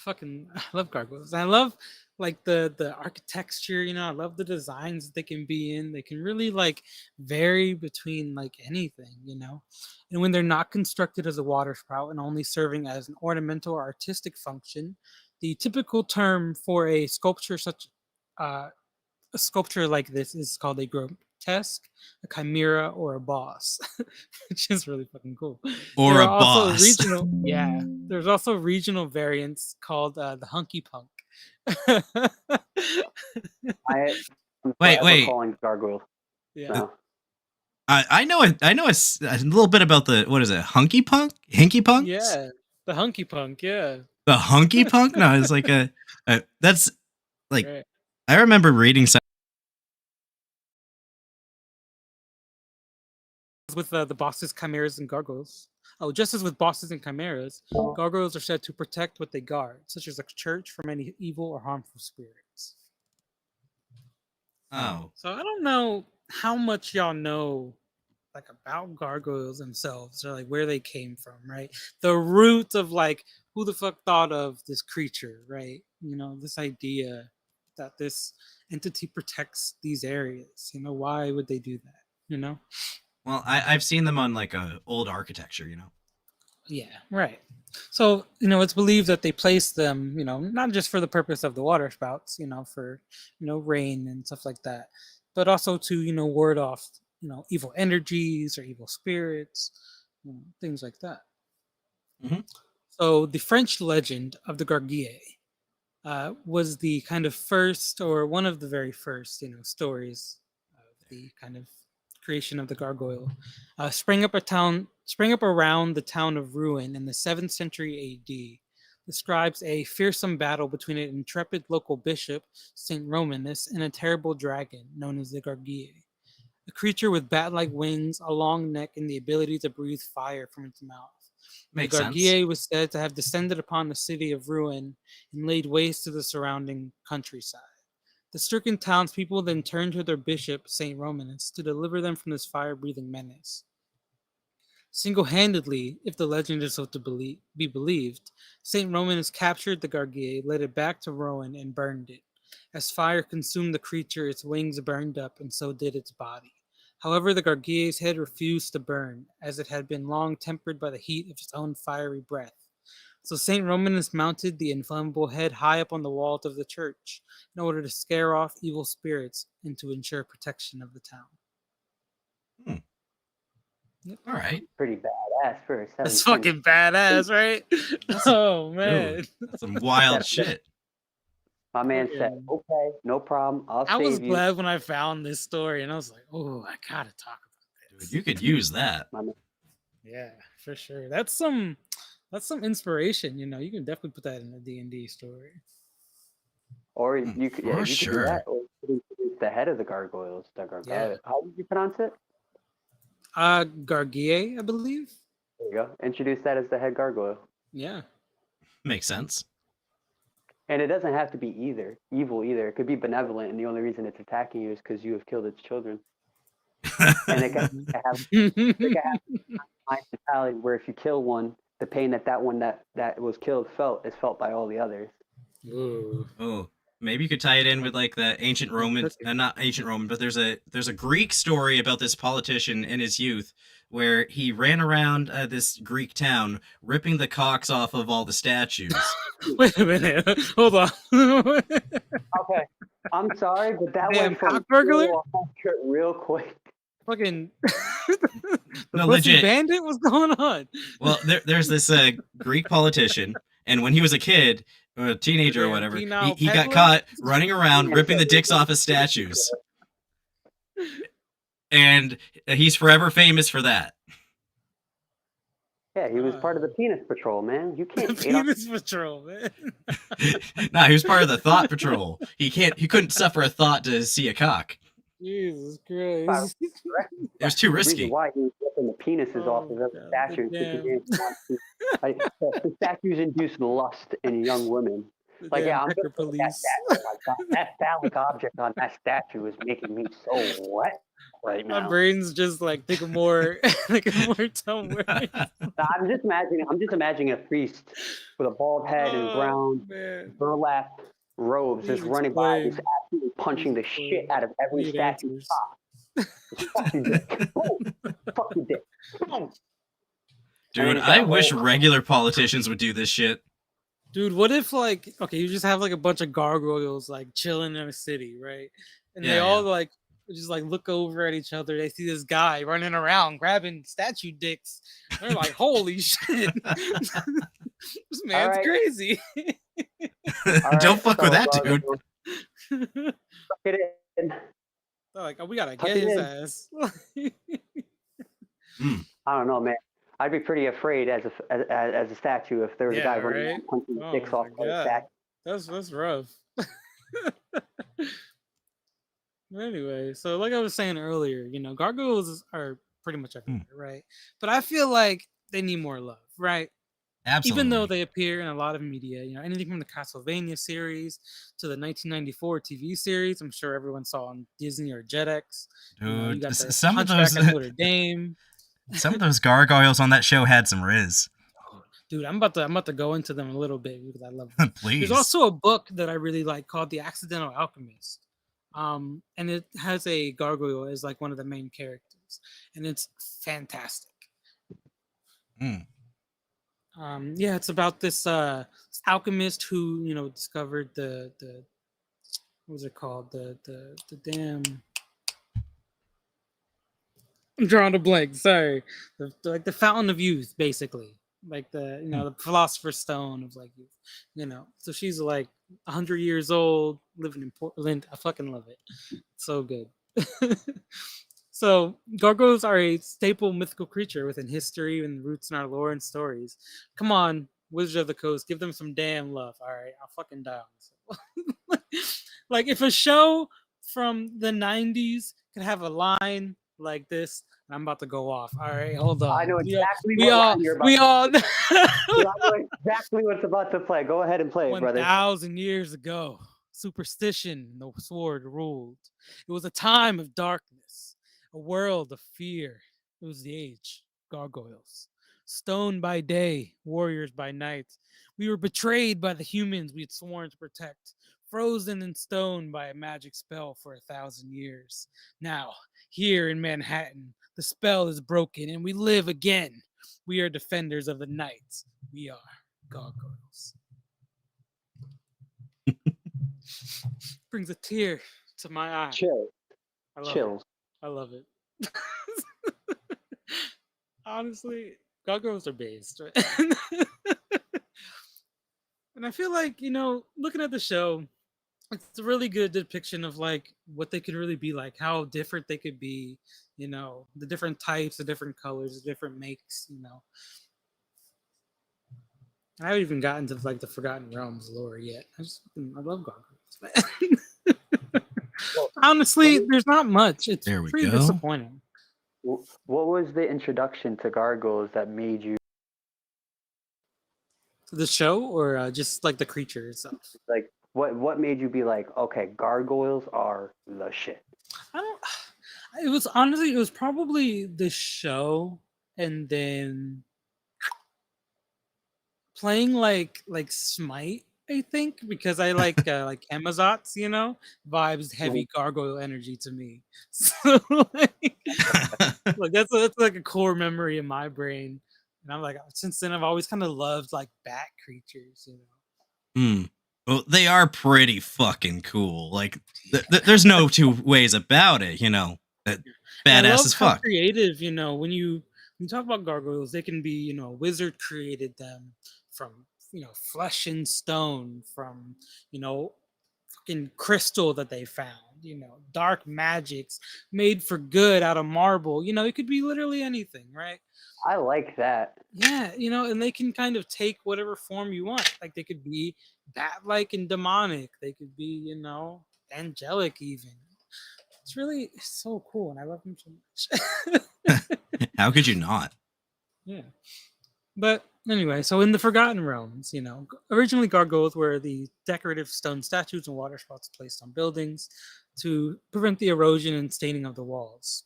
I love gargoyles. I love like the architecture, I love the designs they can be in. They can really like vary between like anything, and when they're not constructed as a water spout and only serving as an ornamental or artistic function, the typical term for a sculpture a sculpture like this is called a grotesque, a chimera, or a boss, which is really fucking cool. Or a boss. There's also regional variants called the hunky punk. Wait. Calling gargoyles. Yeah. No. I know a little bit about the, what is it, hunky punk? Hinky punk? Yeah, the hunky punk, yeah. The hunky punk? No, it's like that's like, right. I remember reading some with the bosses, chimeras, and gargoyles. Oh, just as with bosses and chimeras, gargoyles are said to protect what they guard, such as a church from any evil or harmful spirits. Oh. So I don't know how much y'all know like about gargoyles themselves, or like where they came from, right? The root of like who the fuck thought of this creature, right? This idea that this entity protects these areas. Why would they do that? Well, I've seen them on like old architecture, Yeah, right. So, it's believed that they place them, not just for the purpose of the water spouts, for, rain and stuff like that, but also to, ward off, evil energies or evil spirits, things like that. Mm-hmm. So the French legend of the garguille was the kind of first, or one of the very first, stories of the kind of creation of the gargoyle, sprang up around the town of Rouen in the 7th century AD. Describes a fearsome battle between an intrepid local bishop, Saint Romanus, and a terrible dragon known as the garguille. A creature with bat-like wings, a long neck, and the ability to breathe fire from its mouth. Makes the sense. Gargier was said to have descended upon the city of ruin and laid waste to the surrounding countryside. The stricken townspeople then turned to their bishop, St. Romanus, to deliver them from this fire-breathing menace. Single-handedly, if the legend is so to be believed, St. Romanus captured the Gargier, led it back to Rouen, and burned it. As fire consumed the creature, its wings burned up, and so did its body. However, the Gargier's head refused to burn, as it had been long tempered by the heat of its own fiery breath. So St. Romanus mounted the inflammable head high up on the walls of the church in order to scare off evil spirits and to ensure protection of the town. Yep. All right. Pretty badass for a 7. That's fucking badass, right? Oh, man. Dude, that's some wild shit. My man said, okay, no problem. I'll save you. I was glad when I found this story, and I was like, oh, I gotta talk about this. Dude, you could use that. Yeah, for sure. That's some inspiration, you know. You can definitely put that in a D&D story. Or you could, you sure. could do that, or the head of the gargoyles. The gargoyle. Yeah. How did you pronounce it? Gargier, I believe. There you go. Introduce that as the head gargoyle. Yeah. Makes sense. And it doesn't have to be evil either. It could be benevolent, and the only reason it's attacking you is because you have killed its children. And it can have a mentality where if you kill one, the pain that one that was killed felt is felt by all the others. Ooh. Oh, maybe you could tie it in with like the ancient Roman, not ancient Roman, but there's a Greek story about this politician in his youth where he ran around this Greek town ripping the cocks off of all the statues. Wait a minute, hold on. Okay, I'm sorry, but that went from real quick. Fucking no, legit bandit. What's going on? Well, there's this Greek politician, and when he was a kid, or a teenager or whatever, he got caught running around ripping the dicks off of statues, and he's forever famous for that. Yeah, he was part of the penis patrol, man. You can't. Penis patrol, man. Nah, he was part of the thought patrol. He couldn't suffer a thought to see a cock. Jesus Christ. It was too risky. Why he was ripping the penises off of every statue. The statues induce lust in young women. Like, yeah, I'm police. That phallic object on that statue is making me so wet right now. My brain's just like thinking more dumb words. I'm just imagining a priest with a bald head and brown burlap robes just running by, just absolutely punching the shit out of every statue's top. Fuck you, dick. Fuck you, dick. Dude, I wish regular politicians would do this shit. Dude, what if you just have like a bunch of gargoyles like chilling in a city, right? And they all like just like look over at each other. They see this guy running around grabbing statue dicks. They're like, "Holy shit, this man's crazy!" Don't fuck with that dude. Suck it in. They're like, "Oh, we gotta get his ass." I don't know, man. I'd be pretty afraid as a statue if there was a guy running around punching dicks off the statue. That's rough. Anyway, so like I was saying earlier, you know, gargoyles are pretty much everywhere, right? But I feel like they need more love, right? Absolutely. Even though they appear in a lot of media, you know, anything from the Castlevania series to the 1994 TV series, I'm sure everyone saw on Disney or Jetix. Dude, you know, you got some of those Notre Dame. Some of those gargoyles on that show had some riz. Dude, I'm about to go into them a little bit because I love them. Please. There's also a book that I really like called The Accidental Alchemist. And it has a gargoyle as like one of the main characters, and it's fantastic. Yeah, it's about this alchemist who, you know, discovered the what was it called? The damn, I'm drawing a blank. Sorry, the fountain of youth, basically, like the the philosopher's stone of like youth, you know. So she's like 100 years old, living in Portland. I fucking love it. So good. So gargoyles are a staple mythical creature within history and roots in our lore and stories. Come on, Wizards of the Coast, give them some damn love. All right, I'll fucking die on this. Like if a show from the 90s could have a line like this. And I'm about to go off. All right, hold on. I know exactly we what all, line you're about we all. to I know exactly what's about to play. Go ahead and play it, brother. 1,000 years ago, superstition and the sword ruled. It was a time of darkness, a world of fear. It was the age, gargoyles. Stone by day, warriors by night. We were betrayed by the humans we had sworn to protect, frozen in stone by a magic spell for 1,000 years. Now, here in Manhattan, the spell is broken and we live again. We are defenders of the night. We are gargoyles. Brings a tear to my eye. Chill. Chills. I love it. Honestly, gargoyles are based, right? And I feel like, looking at the show, it's a really good depiction of like what they could really be like, how different they could be, the different types, the different colors, the different makes, I haven't even gotten to like the Forgotten Realms lore yet. I love gargoyles, man. Honestly, there's not much. It's pretty disappointing. What was the introduction to gargoyles that made you? The show, or just like the creature itself? Like, what made you be like, okay, gargoyles are the shit? It was probably the show, and then playing like Smite, I think, because I like Amazots, vibes heavy gargoyle energy to me. So like that's like a core memory in my brain, and I'm like, since then I've always kind of loved like bat creatures, Well, they are pretty fucking cool. Like, there's no two ways about it. Badass as fuck. Creative, when you talk about gargoyles, they can be, a wizard created them from, flesh and stone, from, fucking crystal that they found, dark magics made for good out of marble. It could be literally anything, right? I like that. Yeah, and they can kind of take whatever form you want. Like they could be bat-like and demonic. They could be, angelic even. It's really so cool, and I love them so much. How could you not? Yeah. But anyway, so in the Forgotten Realms, originally gargoyles were the decorative stone statues and water spouts placed on buildings to prevent the erosion and staining of the walls.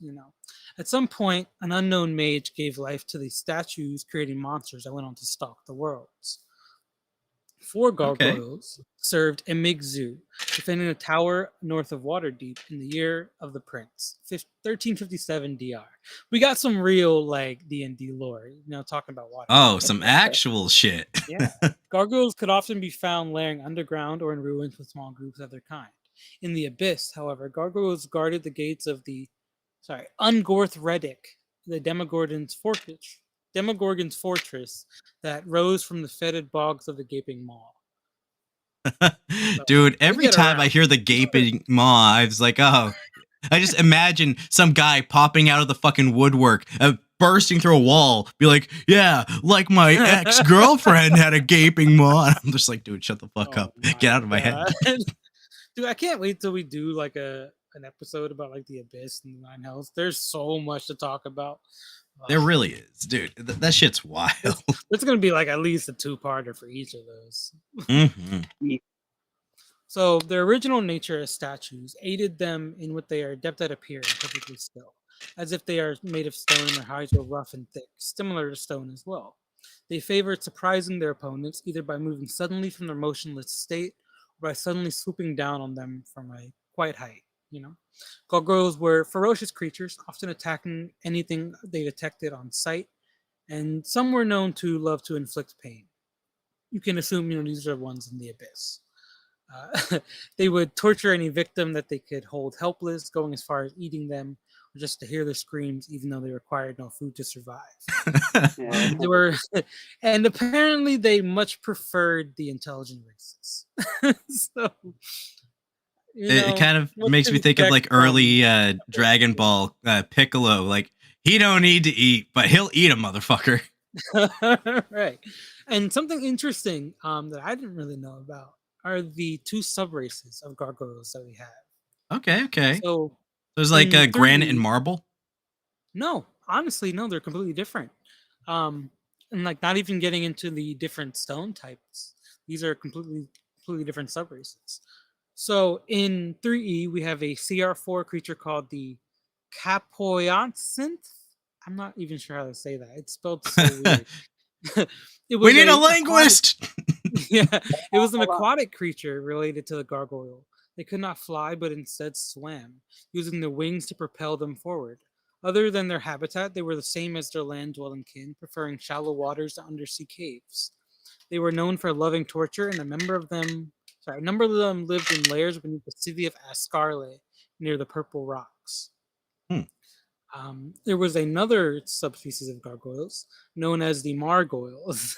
At some point, an unknown mage gave life to these statues, creating monsters that went on to stalk the worlds. 4 gargoyles served Emigzu, defending a tower north of Waterdeep in the year of the Prince, 1357 DR. We got some real like D&D lore, talking about Waterdeep. Oh, some actual shit. Yeah. Gargoyles could often be found laying underground or in ruins with small groups of their kind. In the Abyss, however, gargoyles guarded the gates of the Ungorth Reddick, the Demogorgon's fortress that rose from the fetid bogs of the Gaping Maw. Dude, every time I hear the Gaping Maw, I was like, oh, I just imagine some guy popping out of the fucking woodwork, bursting through a wall, be like, yeah, like my ex-girlfriend had a Gaping Maw. And I'm just like, dude, shut the fuck up. Get out of my head. Dude, I can't wait till we do like an episode about like the Abyss and the Nine Hells. There's so much to talk about. There really is, dude. That shit's wild. It's going to be like at least a 2-parter for each of those. Mm-hmm. So their original nature as statues aided them in what they are adept at appearing perfectly still, as if they are made of stone and their hides are rough and thick, similar to stone as well. They favored surprising their opponents either by moving suddenly from their motionless state or by suddenly swooping down on them from a quite height. Gargoyles were ferocious creatures, often attacking anything they detected on sight, and some were known to love to inflict pain. You can assume, these are ones in the Abyss. They would torture any victim that they could hold helpless, going as far as eating them, or just to hear their screams, even though they required no food to survive. And apparently they much preferred the intelligent races. So. It kind of makes me think of like early Dragon Ball Piccolo. Like, he don't need to eat, but he'll eat a motherfucker. Right. And something interesting that I didn't really know about are the 2 sub-races of gargoyles that we have. Okay. So There's like granite and marble? No, honestly, no, they're completely different. And like not even getting into the different stone types. These are completely different subraces. So in 3E, we have a CR4 creature called the Capoyancinth. I'm not even sure how to say that. It's spelled so weird. We need a linguist. Yeah, it was an aquatic creature related to the gargoyle. They could not fly, but instead swam, using their wings to propel them forward. Other than their habitat, they were the same as their land-dwelling kin, preferring shallow waters to undersea caves. They were known for loving torture, and a number of them lived in lairs beneath the city of Ascarle, near the Purple Rocks. There was another subspecies of gargoyles, known as the Margoyles,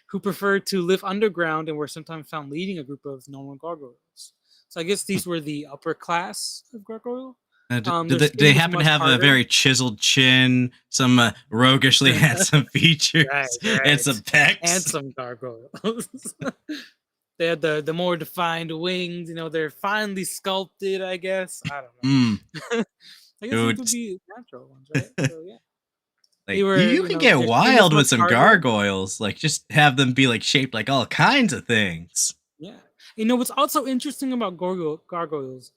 who preferred to live underground and were sometimes found leading a group of normal gargoyles. So I guess these were the upper class of gargoyle. Do they happen to have a very chiseled chin, some roguishly handsome features, right. and some pecs? And some gargoyles. They had the more defined wings. They're finely sculpted, I guess. I don't know. I guess these would be natural ones, right? So, yeah. Like, you can get wild with some gargoyles. Like, just have them be like shaped like all kinds of things. Yeah. What's also interesting about gargoyles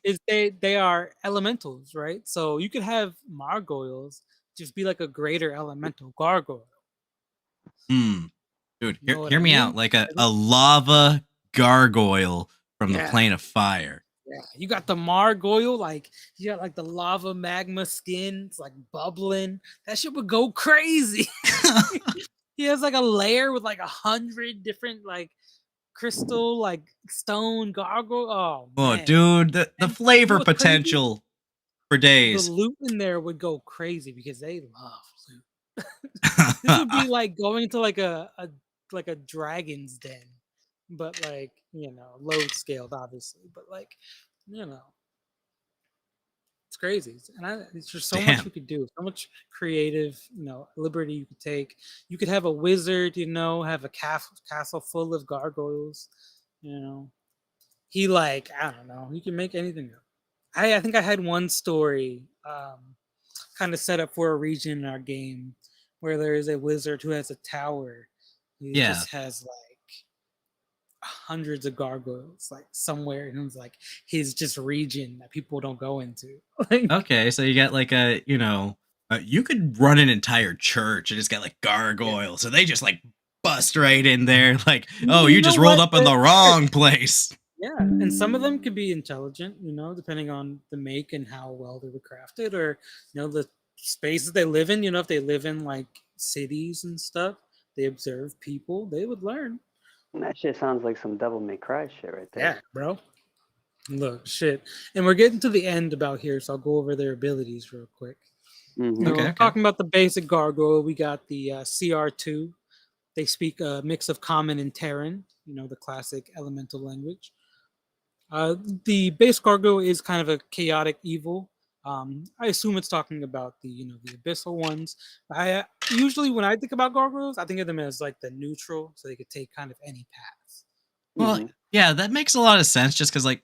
is they are elementals, right? So you could have margoyles just be like a greater elemental gargoyle. Dude, hear me out. Like a lava gargoyle from the plane of fire. Yeah, you got the margoyle, like you got like the lava magma skin. It's like bubbling. That shit would go crazy. He has like a layer with like 100 different like crystal, like stone gargoyle. Oh, man. Dude, the flavor potential for days. The loot in there would go crazy because they love loot. This would be like going to like a dragon's den, but like low scaled, obviously, but like it's crazy. And it's just so much you could do, so much creative liberty you could take. You could have a wizard, have a castle full of gargoyles. He I don't know, you can make anything up. I think I had one story kind of set up for a region in our game where there is a wizard who has a tower. He just has like hundreds of gargoyles like somewhere, and it's like his just region that people don't go into. Okay, so you got like a you could run an entire church and just got like gargoyles, so they just like bust right in there. Like, oh, you just rolled up in the wrong place. Yeah, and some of them could be intelligent, depending on the make and how well they were crafted, or the spaces they live in. If they live in like cities and stuff, they observe people, they would learn. That shit sounds like some Devil May Cry shit right there. Yeah, bro. Look, shit. And we're getting to the end about here, so I'll go over their abilities real quick. Okay. Talking about the basic gargoyle, we got the CR2. They speak a mix of Common and Terran, the classic elemental language. The base gargoyle is kind of a chaotic evil. I assume it's talking about the abyssal ones. I usually, when I think about gargoyles, I think of them as like the neutral, so they could take kind of any path. Well, yeah, that makes a lot of sense. Just because like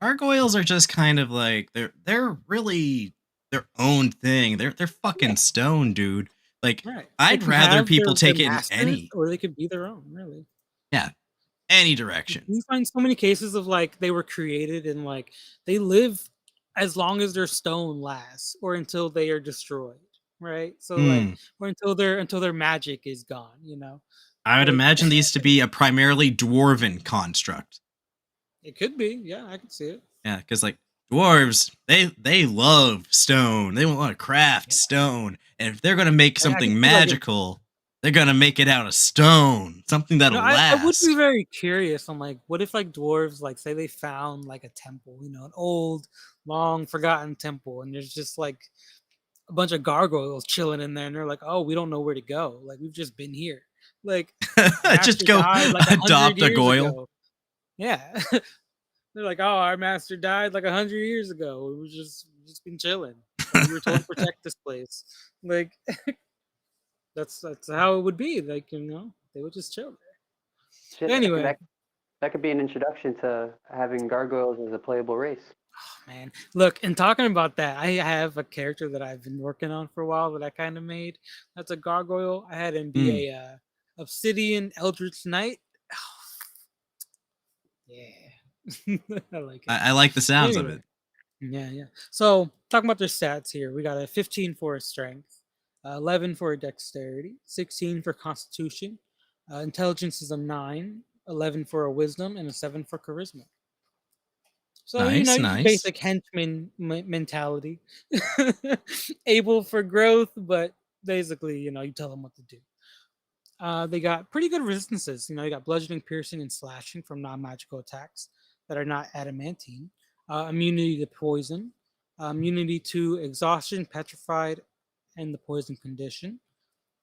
gargoyles are just kind of like they're really their own thing. They're fucking stone, dude. Like I'd rather people take it in any, or they could be their own, really. Yeah. Any direction. You find so many cases of like they were created and like they live as long as their stone lasts, or until they are destroyed, right? So like, or until their magic is gone. I would imagine these to be a primarily dwarven construct. It could be, yeah, I can see it. Yeah, because like dwarves, they love stone. They want to craft stone, and if they're gonna make something magical, they're gonna make it out of stone, something that'll last. I would be very curious on like, what if like dwarves, like say they found like a temple, an old, long forgotten temple, and there's just like a bunch of gargoyles chilling in there, and they're like, oh, we don't know where to go. Like we've just been here. Like just go adopt a goyle. Ago. Yeah. They're like, oh, our master died like 100 years ago. We've just been chilling. We were told to protect this place. Like. That's how it would be. Like, they would just chill there. Shit, anyway, That could be an introduction to having gargoyles as a playable race. Oh, man. Look, and talking about that, I have a character that I've been working on for a while that I kind of made. That's a gargoyle. I had him be a Obsidian Eldritch Knight. Yeah. I like it. I like the sounds of it. Yeah. So, talking about their stats here, we got a 15 for strength, 11 for dexterity, 16 for constitution, intelligence is a 9, 11 for a wisdom, and a 7 for charisma. So, nice. Basic henchman mentality. Able for growth, but basically, you tell them what to do. They got pretty good resistances. You got bludgeoning, piercing, and slashing from non-magical attacks that are not adamantine. Immunity to poison. Immunity to exhaustion, petrified, and the poison condition.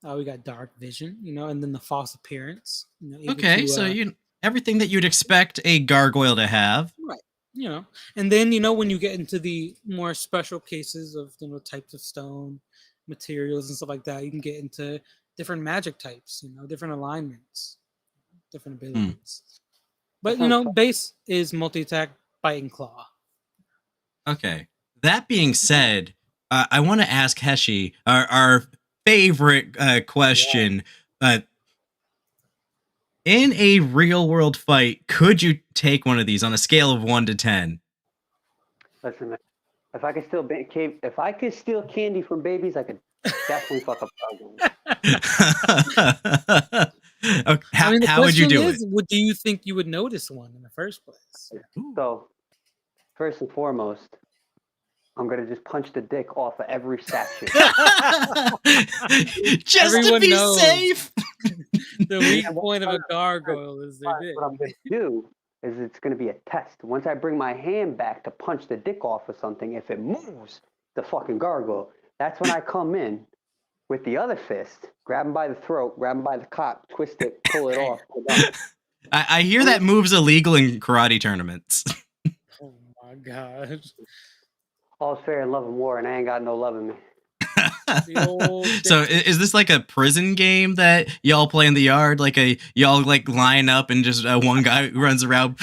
We got dark vision, and then the false appearance. Okay, so everything that you'd expect a gargoyle to have. Right. And then when you get into the more special cases of types of stone, materials, and stuff like that, you can get into different magic types, different alignments, different abilities. But base is multi-attack, bite, and claw. Okay. That being said, I want to ask Heshy our favorite question. In a real world fight, could you take one of these on a scale of 1 to 10? Listen, man, if I could steal candy from babies, I could definitely fuck up gargoyles. Okay, how would you do it? Do you think you would notice one in the first place? So, first and foremost, I'm going to just punch the dick off of every statue. Just to be safe. The weak point of a gargoyle is their dick. What I'm going to do is it's going to be a test. Once I bring my hand back to punch the dick off of something, if it moves, the fucking gargoyle, that's when I come in with the other fist, grab him by the throat, grab him by the cock, twist it, pull it off. I hear that move's illegal in karate tournaments. Oh my god. All's fair in love and war, and I ain't got no love in me. So is this like a prison game that y'all play in the yard? Like y'all like line up and just one guy who runs around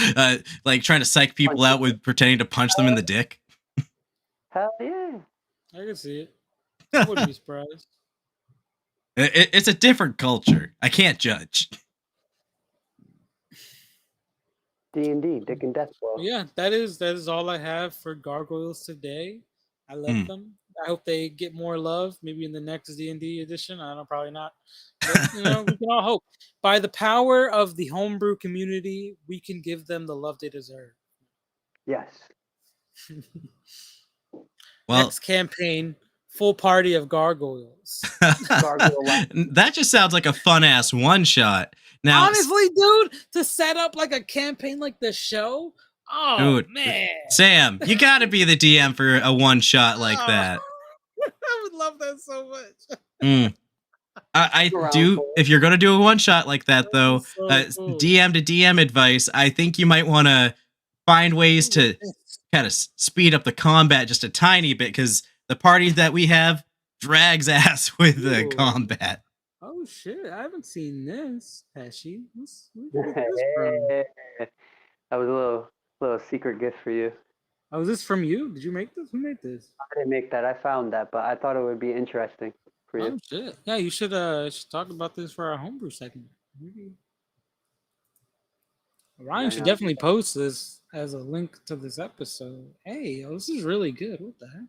like trying to psych people out with pretending to punch them in the dick? Hell yeah. I can see it. I wouldn't be surprised. It's a different culture. I can't judge. D&D, Dick and Death Blow. Yeah, that is all I have for gargoyles today. I love them. I hope they get more love. Maybe in the next D&D edition. I don't know, probably not. But, we can all hope. By the power of the homebrew community, we can give them the love they deserve. Yes. Well, next campaign, full party of gargoyles. That just sounds like a fun ass one shot. Now, honestly, dude, to set up like a campaign like the show. Oh, dude, man. Sam, you got to be the DM for a one shot like that. I would love that so much. I do. If you're going to do a one shot like that, though, cool. DM to DM advice, I think you might want to find ways to kind of speed up the combat just a tiny bit, because the party that we have drags ass with the combat. Oh shit! I haven't seen this, Heshy. That was a little secret gift for you. Oh, is this from you? Did you make this? Who made this? I didn't make that. I found that, but I thought it would be interesting for you. Oh shit! Yeah, you should talk about this for our homebrew segment. Maybe. Ryan should definitely post this as a link to this episode. Hey, this is really good. What the heck?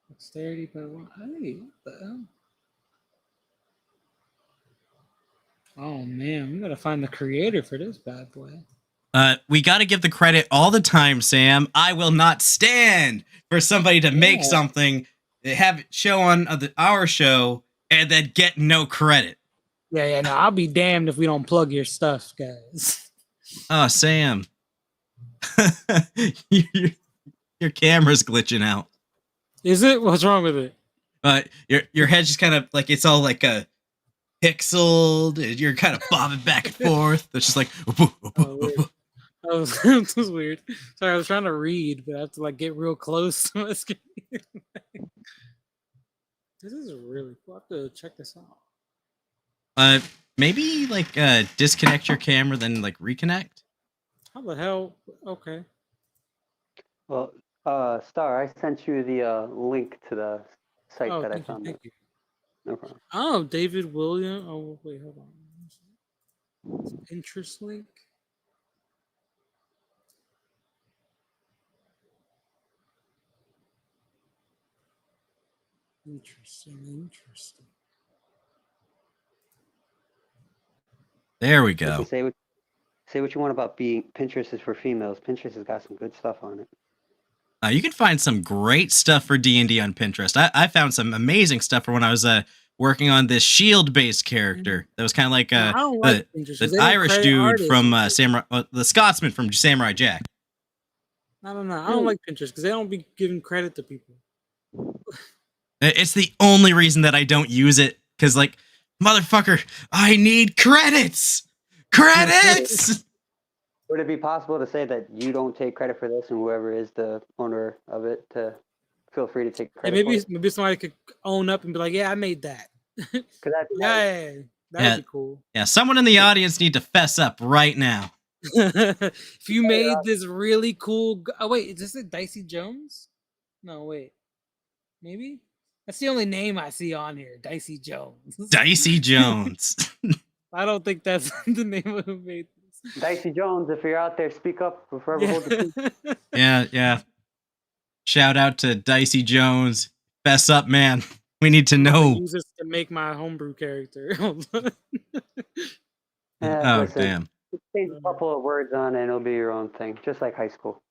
Dexterity, but hey, what the hell? Oh man, we gotta find the creator for this bad boy. We gotta give the credit all the time, Sam. I will not stand for somebody to make something, have it show on our show, and then get no credit. Yeah, no, I'll be damned if we don't plug your stuff, guys. Oh, Sam. your camera's glitching out. Is it? What's wrong with it? Your head's just kind of like, it's all like a pixeled. You're kind of bobbing back and forth. It's just like. That was weird. Sorry, I was trying to read, but I have to like get real close to my screen. This is really cool. I have to check this out. Maybe like disconnect your camera, then like reconnect. How the hell? Okay. Well, Star, I sent you the link to the site that I found. Thank you. No problem. Oh, David William. Oh, wait, hold on. Pinterest link. Interesting. There we go. Say what you want about being Pinterest is for females. Pinterest has got some good stuff on it. You can find some great stuff for D&D on Pinterest. I found some amazing stuff for when I was working on this shield-based character. That was kind of like the Irish dude from the Scotsman from Samurai Jack. I don't know. I don't like Pinterest because they don't be giving credit to people. It's the only reason that I don't use it, because, like, motherfucker, I need credits! Credits! Would it be possible to say that you don't take credit for this and whoever is the owner of it to feel free to take credit for it? Maybe somebody could own up and be like, yeah, I made that. That'd be cool. Yeah, someone in the audience need to fess up right now. If you made this really cool... Oh, wait, is this a Dicey Jones? No, wait. Maybe? That's the only name I see on here, Dicey Jones. Dicey Jones. I don't think that's the name of who made this. Dicey Jones, if you're out there, speak up. Forever hold the peace. Yeah. Shout out to Dicey Jones. Fess up, man. We need to know. Use this to make my homebrew character. Listen, damn. Change a couple of words on it, and it'll be your own thing, just like high school.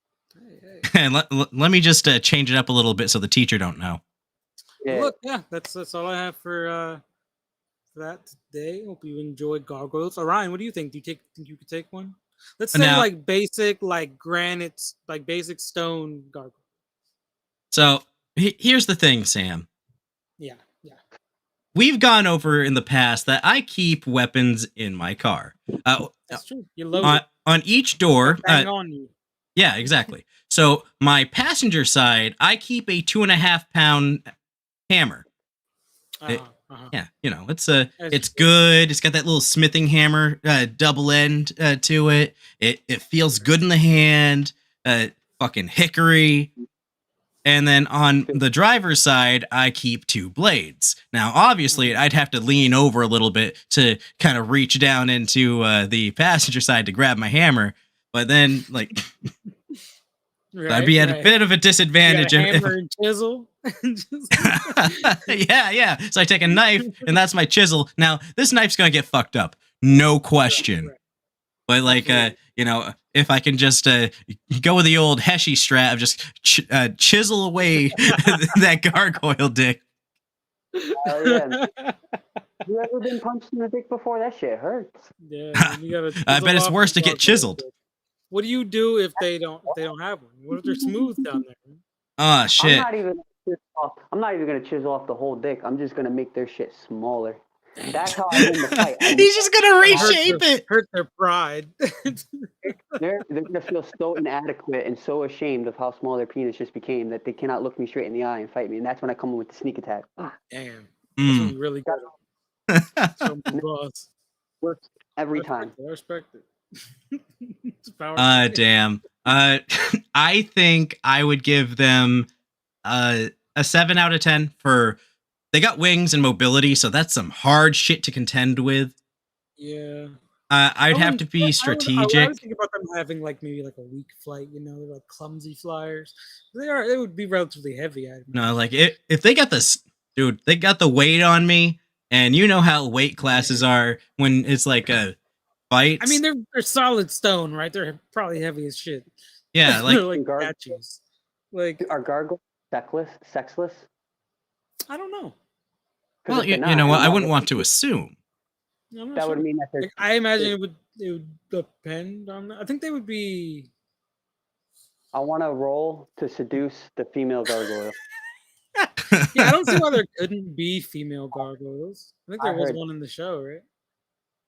Hey. let me just change it up a little bit so the teacher don't know. Yeah. Look, that's all I have for that today. Hope you enjoyed gargoyles. Orion, what do you think? Do you think you could take one? Let's say like basic, like granite, like basic stone gargoyle. So here's the thing, Sam. Yeah. We've gone over in the past that I keep weapons in my car. That's true. You load on each door. Bang on you. Yeah, exactly. So my passenger side, I keep a 2.5-pound hammer. Yeah, it's good. It's got that little smithing hammer, double end to it. It feels good in the hand. Fucking hickory. And then on the driver's side, I keep 2 blades. Now, obviously, I'd have to lean over a little bit to kind of reach down into the passenger side to grab my hammer. But then, like, I'd be at a bit of a disadvantage. Hammer and chisel. Yeah. So I take a knife, and that's my chisel. Now, this knife's going to get fucked up. No question. Right. But, like, if I can just go with the old Heshy strat of just chisel away that gargoyle dick. Yeah. You ever been punched in the dick before? That shit hurts. Yeah, you gotta I bet it's worse to get chiseled. What do you do if they don't have one? What if they're smooth down there? Oh shit! I'm not even gonna chisel off the whole dick. I'm just gonna make their shit smaller. That's how I win the fight. He's just gonna reshape it. Hurt their pride. They're gonna feel so inadequate and so ashamed of how small their penis just became that they cannot look me straight in the eye and fight me. And that's when I come in with the sneak attack. Damn. That's when you really got it. Boss. Works every time. I respect it. Damn. I think I would give them a 7 out of 10 for. They got wings and mobility, so that's some hard shit to contend with. Yeah. I'd have to be strategic. I would think about them having like maybe like a weak flight, like clumsy flyers. They would be relatively heavy. No, like if they got this, dude, they got the weight on me, and you know how weight classes are when it's like a fight. I mean, they're solid stone, right? They're probably heavy as shit. Yeah, like like statues. Like, are gargoyles sexless? I don't know. Well, you know what? I wouldn't want to assume. That would mean that they're... I imagine it would depend on that. I think they would be... I want to roll to seduce the female gargoyle. Yeah, I don't see why there couldn't be female gargoyles. I think there was one in the show, right?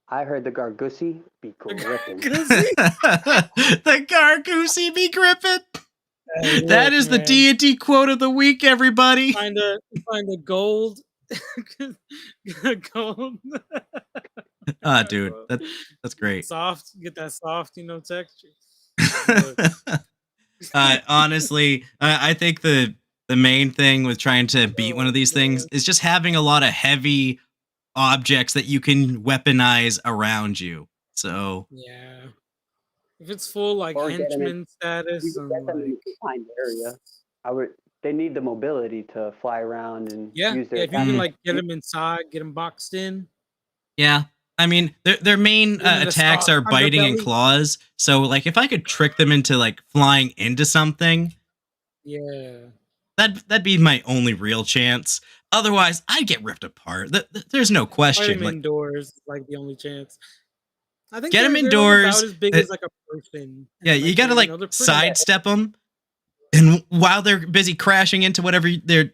I heard the gargoosey be gripping. The gargoosey be gripping. That is the deity quote of the week, everybody. Find a gold. Gold. Dude, that's great. Soft, get that soft, texture. Honestly, I think the main thing with trying to beat one of these things is just having a lot of heavy objects that you can weaponize around you. So yeah, if it's full like henchman status, you get them in the confined area. They need the mobility to fly around and use their. If you can like get them inside, get them boxed in. Yeah. I mean, their main attacks are biting and claws. So, like, if I could trick them into like flying into something, that'd be my only real chance. Otherwise, I'd get ripped apart. There's no question. Like indoors, like the only chance. I think get them indoors. About as big as like a person. Yeah, you gotta like sidestep them, and while they're busy crashing into whatever they're.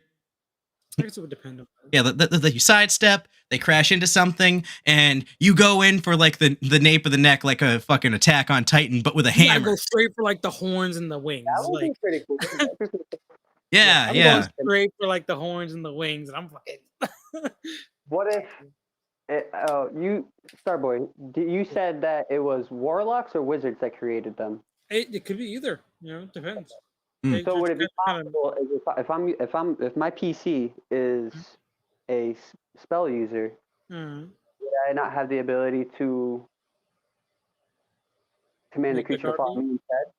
I guess it would depend on. Yeah, you sidestep, they crash into something, and you go in for like the nape of the neck, like a fucking Attack on Titan, but with a hammer. I go straight for like the horns and the wings. That would be pretty cool. yeah. Going straight for like the horns and the wings, and I'm fucking. What if? You Starboy, you said that it was warlocks or wizards that created them. It could be either. It depends. So would it be possible if my PC is a spell user, would I not have the ability to command the creature to follow me instead?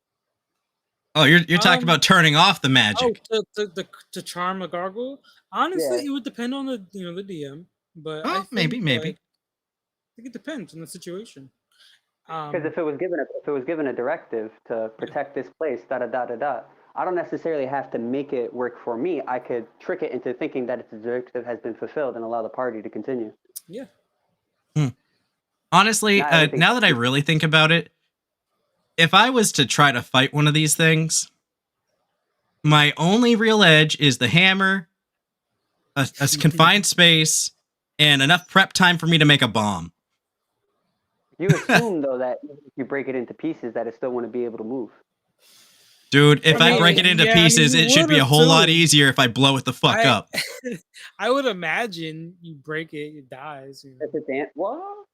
Oh, you're talking about turning off the magic. To charm a gargoyle. Honestly, it would depend on the the DM, but maybe. I think it depends on the situation. Because if it was given a directive to protect this place, I don't necessarily have to make it work for me. I could trick it into thinking that its directive has been fulfilled and allow the party to continue. Yeah. Honestly, now that I really think about it, if I was to try to fight one of these things, my only real edge is the hammer, a confined space, and enough prep time for me to make a bomb. You assume, though, that if you break it into pieces, that it still wouldn't be able to move. Dude, if I break it into pieces, it should be a whole lot easier if I blow it the fuck up. I would imagine you break it, it dies. If it's well,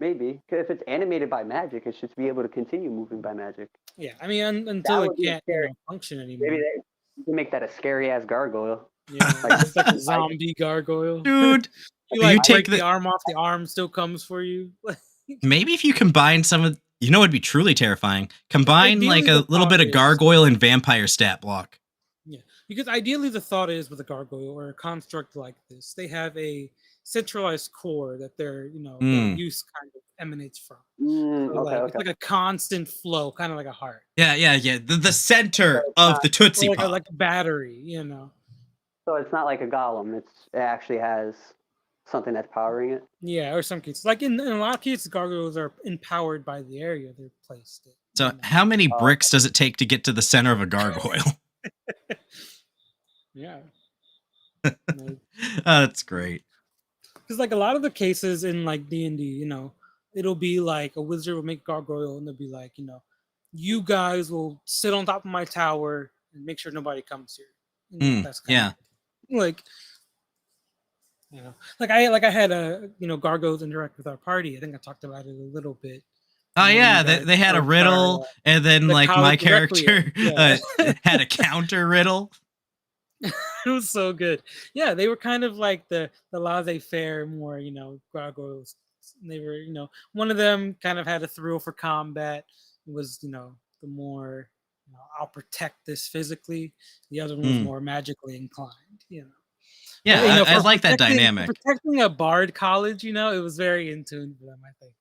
maybe. If it's animated by magic, it should be able to continue moving by magic. Yeah, I mean, until it can't function anymore. Maybe you can make that a scary-ass gargoyle. Yeah, it's like a zombie gargoyle. Dude, you take the arm off, the arm still comes for you. Maybe if you combine some of... You know what would be truly terrifying? Combine like a little bit of gargoyle and vampire stat block. Yeah, because ideally the thought is with a gargoyle or a construct like this, they have a centralized core that their their use kind of emanates from. It's like a constant flow, kind of like a heart. Yeah. The center of the Tootsie Pop. Like a battery, So it's not like a golem. It actually has something that's powering it. Yeah, or some cases, like in a lot of cases, gargoyles are empowered by the area they're placed in. So, how many bricks does it take to get to the center of a gargoyle? Yeah, that's great. Because like a lot of the cases in like D&D, it'll be like a wizard will make gargoyle, and they'll be like, you guys will sit on top of my tower and make sure nobody comes here. That's kind of like. Like I had a gargoyles interact with our party. I think I talked about it a little bit. Oh yeah, they had a riddle, and then like my character had a counter riddle. It was so good. Yeah, they were kind of like the laissez-faire, more gargoyles. They were one of them kind of had a thrill for combat. It was the more I'll protect this physically. The other one was more magically inclined. Yeah, I like that dynamic. Protecting a bard college, it was very in tune for them, I think.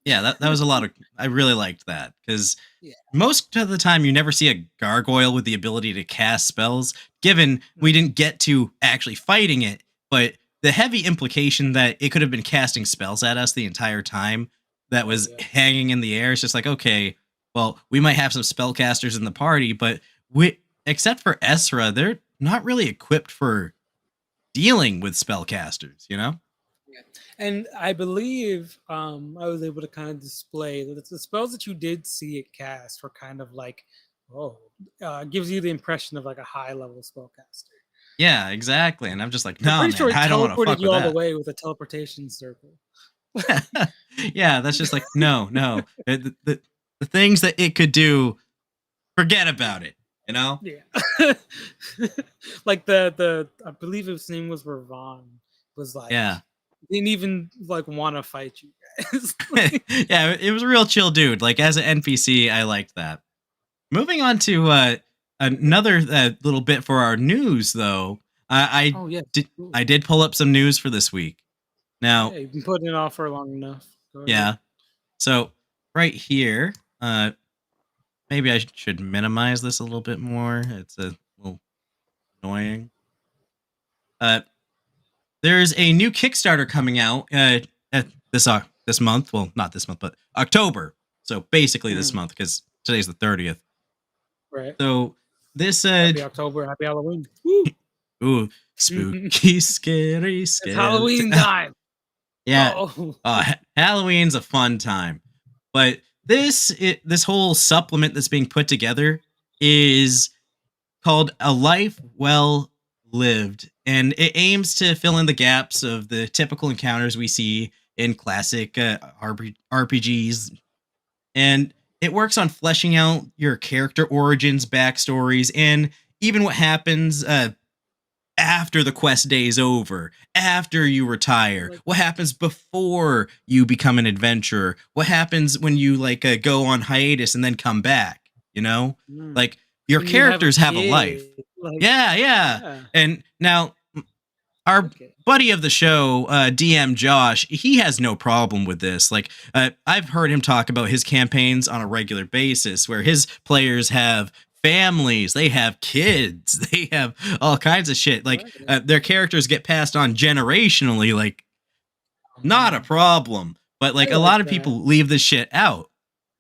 Yeah, that was a lot of... I really liked that, because most of the time you never see a gargoyle with the ability to cast spells, given we didn't get to actually fighting it, but the heavy implication that it could have been casting spells at us the entire time that was hanging in the air. It's just like, okay, well, we might have some spellcasters in the party, but except for Esra, they're not really equipped for dealing with spellcasters, And I believe I was able to kind of display that the spells that you did see it cast were kind of like, gives you the impression of like a high level spellcaster. Yeah, exactly. And I'm just like, no, man, I don't want to fuck with you all that. the way with a teleportation circle. Yeah, that's just like no. The things that it could do, forget about it. You know? Yeah. Like the I believe his name was Ravon. Was like, yeah, didn't even like want to fight you guys. Yeah, it was a real chill dude. Like as an NPC, I liked that. Moving on to another little bit for our news, though. I did pull up some news for this week. Now, you've been putting it off for long enough. Yeah. So right here, maybe I should minimize this a little bit more. It's a little annoying. There's a new Kickstarter coming out this month. Well, not this month, but October. So basically this month, because today's the 30th. Right. So this Happy October, happy Halloween. Woo! Ooh, spooky, scary. It's Halloween time. Yeah. Halloween's a fun time. But this whole supplement that's being put together is called A Life Well Lived, and it aims to fill in the gaps of the typical encounters we see in classic RPGs, and it works on fleshing out your character origins, backstories, and even what happens after the quest day is over, after you retire, what happens before you become an adventurer, what happens when you go on hiatus and then come back, like your characters have a life. Yeah. And now our buddy of the show, DM Josh, he has no problem with this. I've heard him talk about his campaigns on a regular basis where his players have families, they have kids, they have all kinds of shit. Their characters get passed on generationally, not a problem. But a lot of people leave this shit out.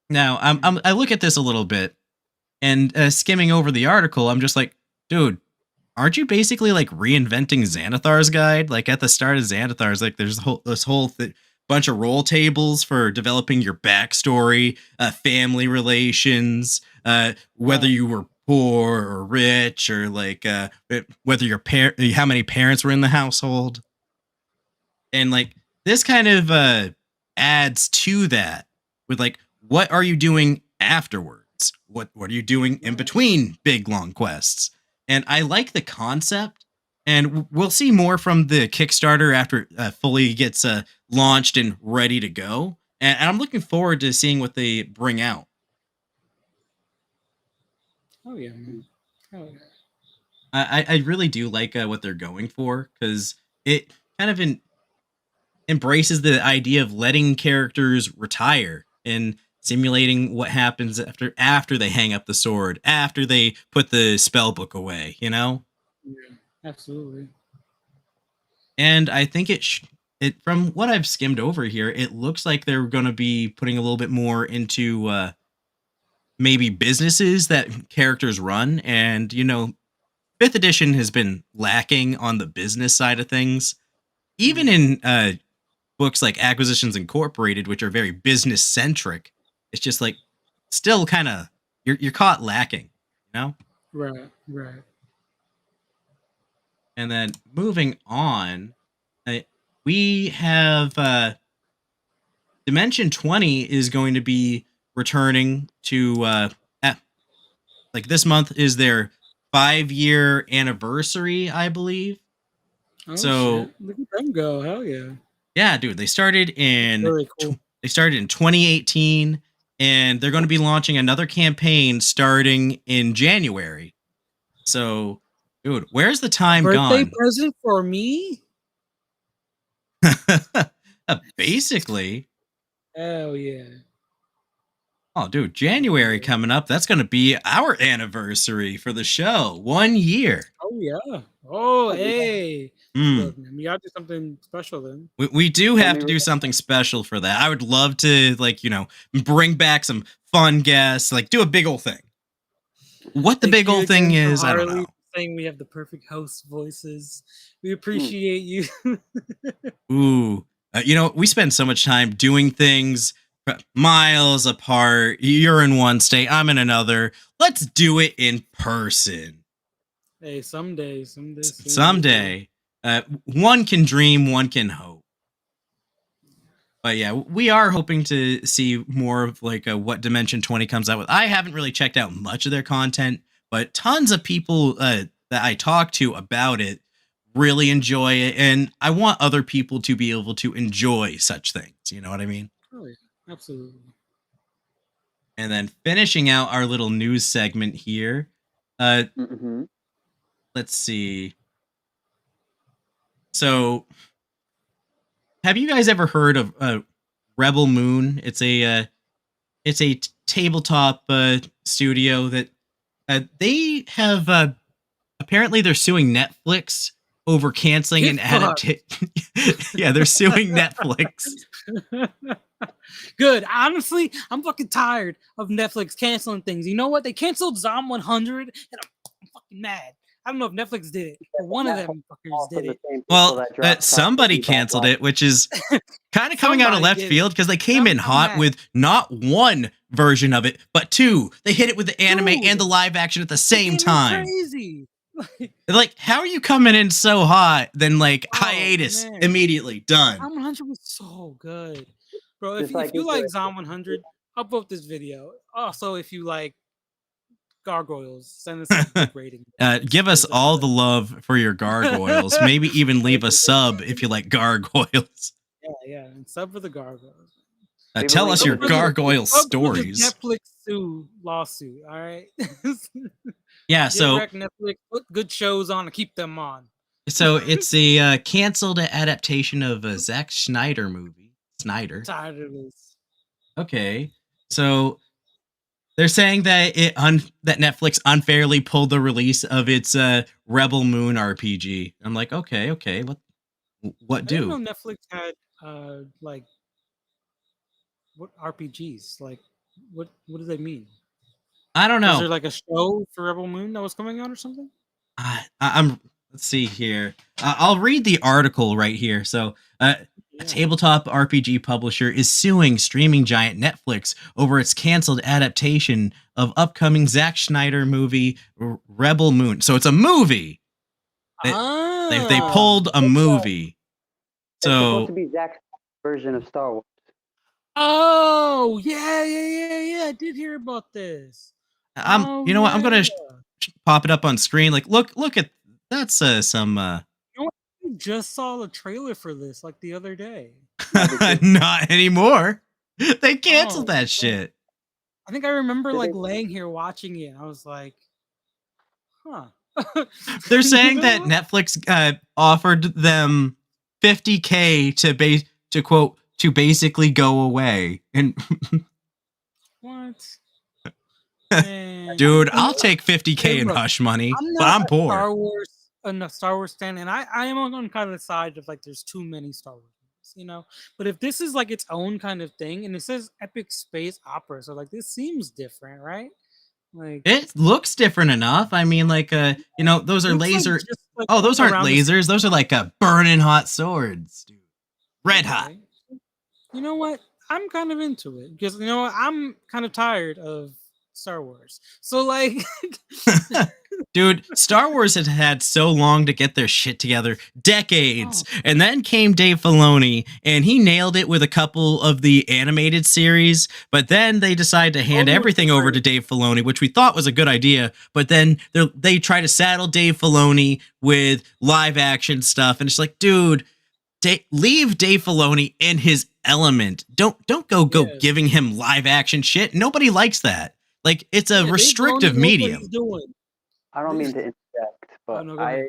Now, I look at this a little bit, and skimming over the article, I'm just like, dude, aren't you basically reinventing Xanathar's guide? At the start of Xanathar's, there's this whole bunch of roll tables for developing your backstory, family relations, whether you were poor or rich, or whether how many parents were in the household. And this kind of adds to that with what are you doing afterwards? What are you doing in between big long quests? And I like the concept, and we'll see more from the Kickstarter after fully gets launched and ready to go. And I'm looking forward to seeing what they bring out. Oh yeah, man. Oh yeah. I really do like what they're going for, because it kind of embraces the idea of letting characters retire and simulating what happens after they hang up the sword, after they put the spell book away, Yeah, absolutely. And I think it from what I've skimmed over here, it looks like they're going to be putting a little bit more into maybe businesses that characters run. And, 5th edition has been lacking on the business side of things. Even in books like Acquisitions Incorporated, which are very business centric, it's just still kind of you're caught lacking, Right. And then moving on, we have Dimension 20 is going to be returning to this month is their 5-year anniversary, I believe. Oh, so shit. Look at them go. Hell yeah. Yeah, dude, they started in really cool. They started in 2018, and they're going to be launching another campaign starting in January. So, dude, where's the time gone? Birthday present for me? Basically. Hell yeah. Oh, dude, January coming up. That's going to be our anniversary for the show. 1 year. Oh, yeah. Oh, hey. Look, man, we got to do something special then. We do have to do something special for that. I would love to, bring back some fun guests, do a big old thing. What the big old thing is, I don't know. Saying we have the perfect host voices. We appreciate you. Ooh. We spend so much time doing things miles apart. You're in one state, I'm in another. Let's do it in person. Hey, someday. One can dream, one can hope. But yeah, we are hoping to see more of like what Dimension 20 comes out with. I haven't really checked out much of their content, but tons of people that I talk to about it really enjoy it, and I want other people to be able to enjoy such things. You know what I mean? Oh yeah, absolutely. And then finishing out our little news segment here. Let's see. So, have you guys ever heard of Rebel Moon? It's a tabletop studio that they have. Apparently, they're suing Netflix over canceling an adaptation. Yeah, they're suing Netflix. Good. Honestly, I'm fucking tired of Netflix canceling things. You know what? They canceled Zom 100, and I'm fucking mad. I don't know if Netflix did it, but one of them fuckers did it. Well, somebody canceled it, which is kind of coming out of left field because they came in hot with not one version of it, but two. They hit it with the anime and the live action at the same time. Crazy. Like, how are you coming in so hot? Then hiatus immediately done. Zom 100 was so good. Bro, if you like Zom 100, upvote this video. Also, if you like Gargoyles, send us a good rating. Give us all the love for your Gargoyles. Maybe even leave a sub if you like Gargoyles. Yeah, and sub for the Gargoyles. Tell us your Gargoyle stories. Netflix lawsuit, all right? Yeah, so Netflix, put good shows on and keep them on. So it's a canceled adaptation of a Zack Snyder movie. Snyder. Tired of this. Okay, so they're saying that that Netflix unfairly pulled the release of its Rebel Moon RPG. I'm like, okay, what do? I didn't know Netflix had what RPGs? Like, what do they mean? I don't know. Is there like a show for Rebel Moon that was coming out or something? Let's see here. I'll read the article right here. So, a tabletop RPG publisher is suing streaming giant Netflix over its canceled adaptation of upcoming Zack Snyder movie Rebel Moon. So it's a movie. They pulled a movie. It's supposed to be Zack's version of Star Wars. Oh, yeah. I did hear about this. You know what? I'm gonna pop it up on screen. Like, look at that's some. You know what? I just saw the trailer for this like the other day. Not anymore. They canceled that shit. I think I remember laying here watching it. And I was like, huh. They're saying that Netflix offered them $50,000 to quote to basically go away. And what? Dude, I'll take $50,000 in hush money, but I'm poor. Star Wars fan, and I am on kind of the side of there's too many Star Wars movies, you know. But if this is its own kind of thing, and it says epic space opera, so this seems different, right? It looks different enough. I mean, those are laser. Those aren't lasers. Those are burning hot swords, dude. Red hot. You know what? I'm kind of into it because I'm kind of tired of Star Wars. So dude, Star Wars has had so long to get their shit together, decades. And then came Dave Filoni and he nailed it with a couple of the animated series, but then they decided to hand everything over to Dave Filoni, which we thought was a good idea, but then they try to saddle Dave Filoni with live action stuff, and it's like, dude, leave Dave Filoni in his element. Don't go giving him live action shit. Nobody likes that. It's a restrictive medium. I don't mean to interject, but I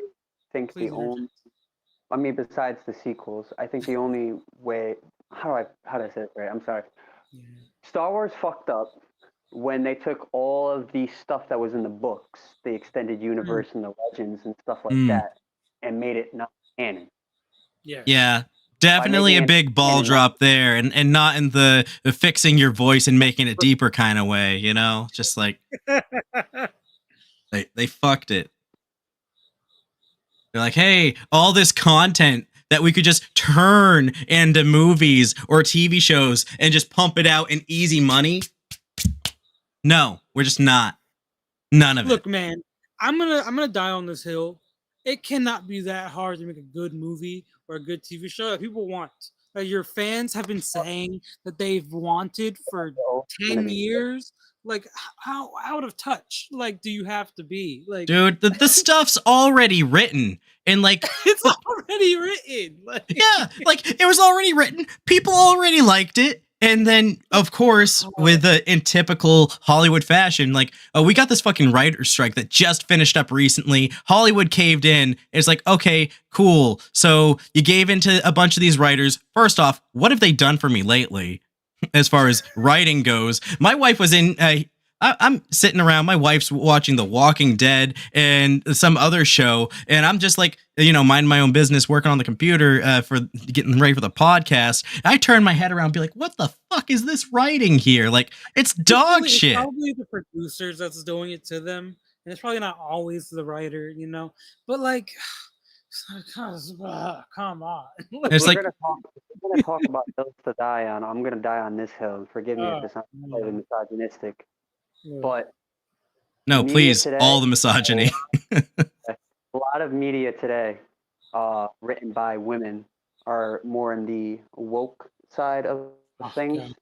think besides the sequels, I think the only way, how do I say it right? I'm sorry. Yeah. Star Wars fucked up when they took all of the stuff that was in the books, the extended universe and the legends and stuff like that, and made it not canon. Yeah. Definitely a big ball drop there, and not in the fixing your voice and making it deeper kind of way, just they fucked it. They're like, hey, all this content that we could just turn into movies or TV shows and just pump it out in easy money. No, we're just not. None of it. Look, man, I'm gonna die on this hill. It cannot be that hard to make a good movie or a good TV show that people want. that your fans have been saying that they've wanted for 10 years? Like, how out of touch like do you have to be? Like, dude, the stuff's already written, and like it's already written. Like, yeah, like it was already written. People already liked it. And then, of course, in typical Hollywood fashion, like, oh, we got this fucking writer's strike that just finished up recently. Hollywood caved in. It's like, okay, cool. So you gave into a bunch of these writers. First off, what have they done for me lately as far as writing goes? My wife was in... I'm sitting around. My wife's watching The Walking Dead and some other show, and I'm just like, minding my own business, working on the computer for getting ready for the podcast. I turn my head around and be like, what the fuck is this writing here? Like, it's dog shit. It's probably the producers that's doing it to them, and it's probably not always the writer, But like, come on. It's we're gonna talk about hills to die on. I'm gonna die on this hill. Forgive me if this sounds misogynistic. But no, please, today, all the misogyny. A lot of media today, written by women, are more in the woke side of things,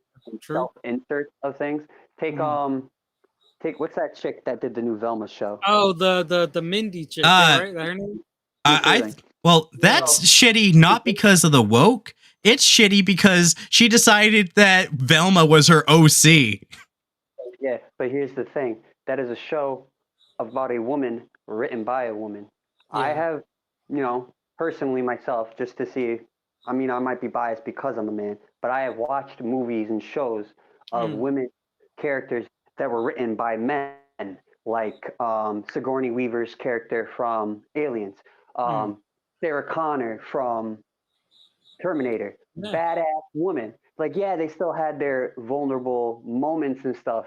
self-insert of things. Take what's that chick that did the new Velma show? Oh, the Mindy chick, right? Her name? That's shitty. Not because of the woke. It's shitty because she decided that Velma was her OC. Yeah, but here's the thing. That is a show about a woman written by a woman. Yeah. I have, personally myself, just to see, I might be biased because I'm a man, but I have watched movies and shows of women characters that were written by men, like Sigourney Weaver's character from Aliens, Sarah Connor from Terminator, badass woman. Like, yeah, they still had their vulnerable moments and stuff,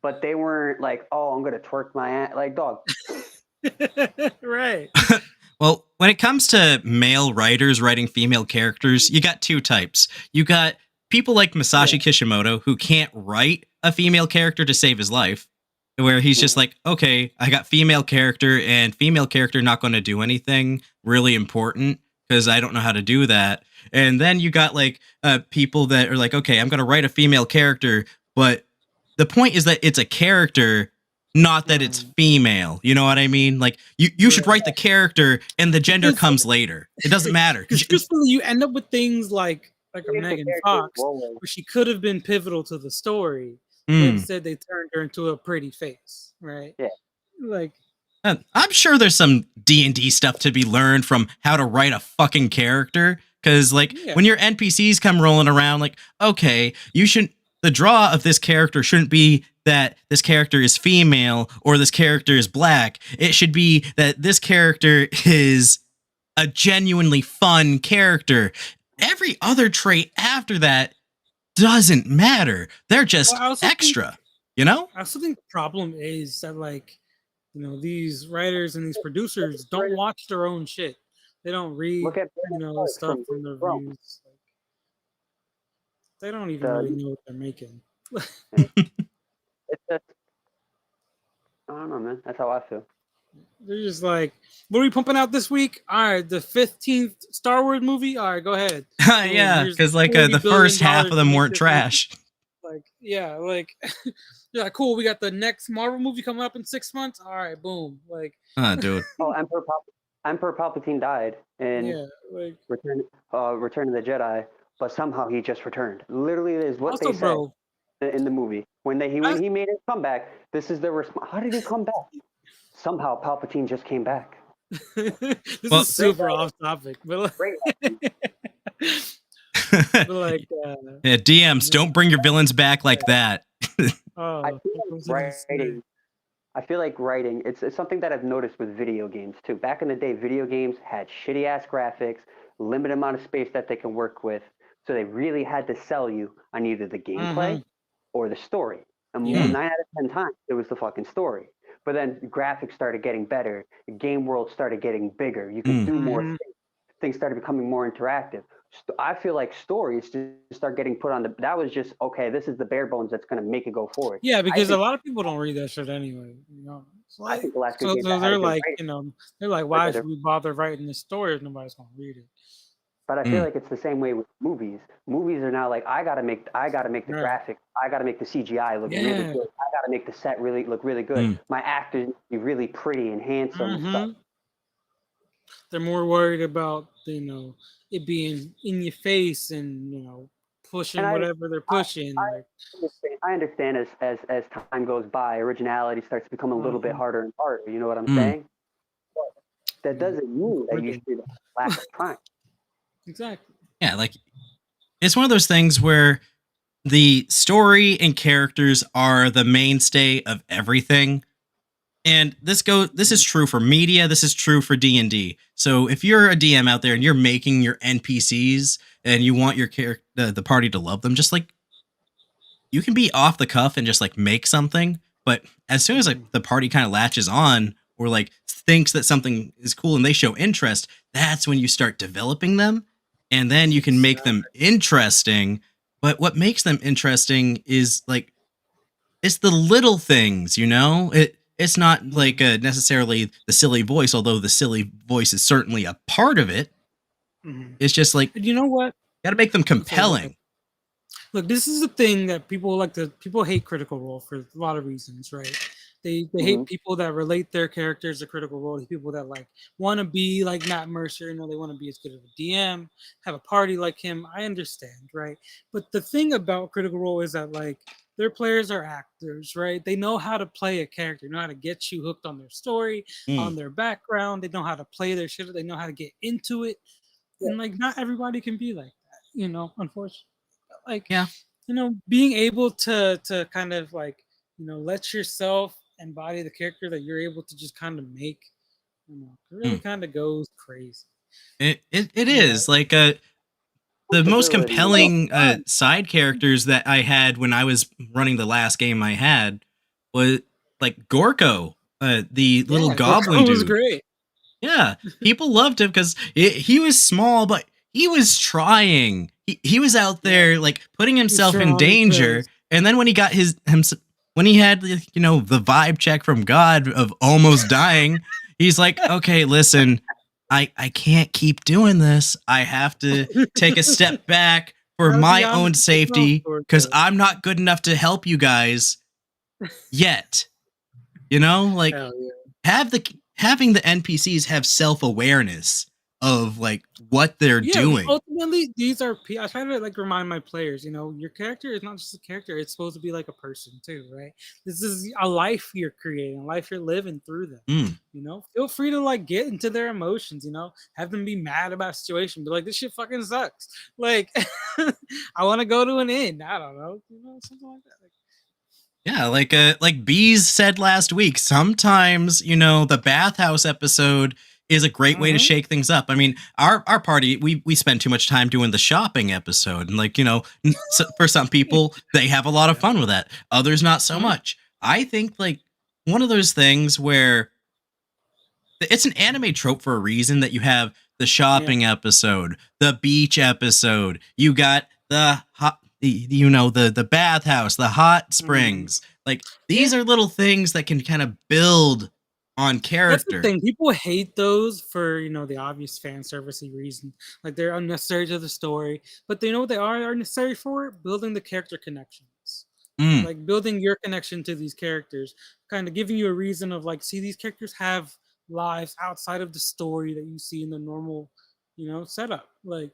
but they weren't like, oh, I'm going to twerk my ass. Like, dog. Right. Well, when it comes to male writers writing female characters, you got two types. You got people like Masashi Kishimoto, who can't write a female character to save his life, where he's just like, okay, I got female character, and female character not going to do anything really important because I don't know how to do that. And then you got like people that are like, okay, I'm going to write a female character, but the point is that it's a character, not that it's female. You know what I mean? Like, you should write the character and the gender comes later. It doesn't matter. Because you end up with things like a Megan Fox, where she could have been pivotal to the story. But instead, they turned her into a pretty face, right? Yeah. Like, I'm sure there's some D&D stuff to be learned from how to write a fucking character. Because, like, when your NPCs come rolling around, like, okay, the draw of this character shouldn't be that this character is female or this character is black. It should be that this character is a genuinely fun character. Every other trait after that doesn't matter. They're just extra, I also think the problem is that, like, these writers and these producers don't watch their own shit. They don't read, the stuff from the reviews. Like, they don't even really know what they're making. It's just, I don't know, man. That's how I feel. They're just like, what are we pumping out this week? All right, the 15th Star Wars movie. All right, go ahead. Yeah, because like the first half of them weren't trash. Like, yeah, cool. We got the next Marvel movie coming up in 6 months. All right, boom. Like, dude. Oh, Emperor Palpatine died in Return of the Jedi, but somehow he just returned. Literally, is what they said in the movie when he made his comeback. This is the response. How did he come back? Somehow Palpatine just came back. This is super off topic, but DMs, don't bring your villains back like that. I feel like writing, it's something that I've noticed with video games too. Back in the day, video games had shitty ass graphics, limited amount of space that they can work with, so they really had to sell you on either the gameplay or the story. And 9 out of 10 times, it was the fucking story. But then graphics started getting better. The game world started getting bigger. You could do more things. Things started becoming more interactive. I feel like stories just start getting put on that was just, okay, this is the bare bones that's going to make it go forward. Yeah, because a lot of people don't read that shit anyway. So I think the last they're like, they're like, why should we bother writing the story if nobody's going to read it? But I feel like it's the same way with movies. Movies are now like I gotta make the graphics, I gotta make the CGI look really good, I gotta make the set look really good. My actors need to be really pretty and handsome and stuff. They're more worried about it being in your face and pushing whatever they're pushing. I understand as time goes by, originality starts to become a little bit harder and harder. You know what I'm saying? But that doesn't mean that you should lack of trying. Exactly. Yeah, like it's one of those things where the story and characters are the mainstay of everything. And this is true for media, this is true for D&D. So if you're a DM out there and you're making your NPCs and you want your the party to love them, just like you can be off the cuff and just like make something, but as soon as like the party kind of latches on or like thinks that something is cool and they show interest, that's when you start developing them. And then you can make them interesting. But what makes them interesting is like, it's the little things, it's not like necessarily the silly voice, although the silly voice is certainly a part of it. It's just like, you know what? Got to make them compelling. Look, this is the thing that people hate Critical Role for a lot of reasons, right? They hate people that relate their characters to Critical Role. People that like want to be like Matt Mercer, they want to be as good of a DM, have a party like him. I understand, right? But the thing about Critical Role is that like their players are actors, right? They know how to play a character, know how to get you hooked on their story, on their background. They know how to play their shit. They know how to get into it. And like not everybody can be like that, unfortunately. Like being able to kind of like let yourself embody the character that you're able to just kind of make really kind of goes crazy. It is like the most compelling side characters that I had when I was running the last game I had was like Gorko, the little goblin Gorko dude. Was great. Yeah, people loved him because he was small, but he was trying. He was out there like putting himself in danger. And then when he got when he had the vibe check from God of almost dying, he's like, okay, listen, I can't keep doing this. I have to take a step back for my own safety because I'm not good enough to help you guys yet. Like having the NPCs have self-awareness of like what they're doing. Ultimately, these are I try to like remind my players, your character is not just a character, it's supposed to be like a person too, right? This is a life you're creating, a life you're living through them. Feel free to like get into their emotions, have them be mad about a situation, be like, this shit fucking sucks. Like I want to go to an inn. I don't know, something like that. Yeah, like Bees said last week, sometimes, the bathhouse episode is a great way to shake things up. I mean, our party, we spend too much time doing the shopping episode. And like, for some people, they have a lot of fun with that. Others, not so much. I think like one of those things where it's an anime trope for a reason that you have the shopping episode, the beach episode, you got the the bathhouse, the hot springs. Like these are little things that can kind of build on character. That's the thing. People hate those for the obvious fan servicey reason. Like they're unnecessary to the story. But they know what they are necessary for? Building the character connections. Like building your connection to these characters, kind of giving you a reason of like, see, these characters have lives outside of the story that you see in the normal, setup. Like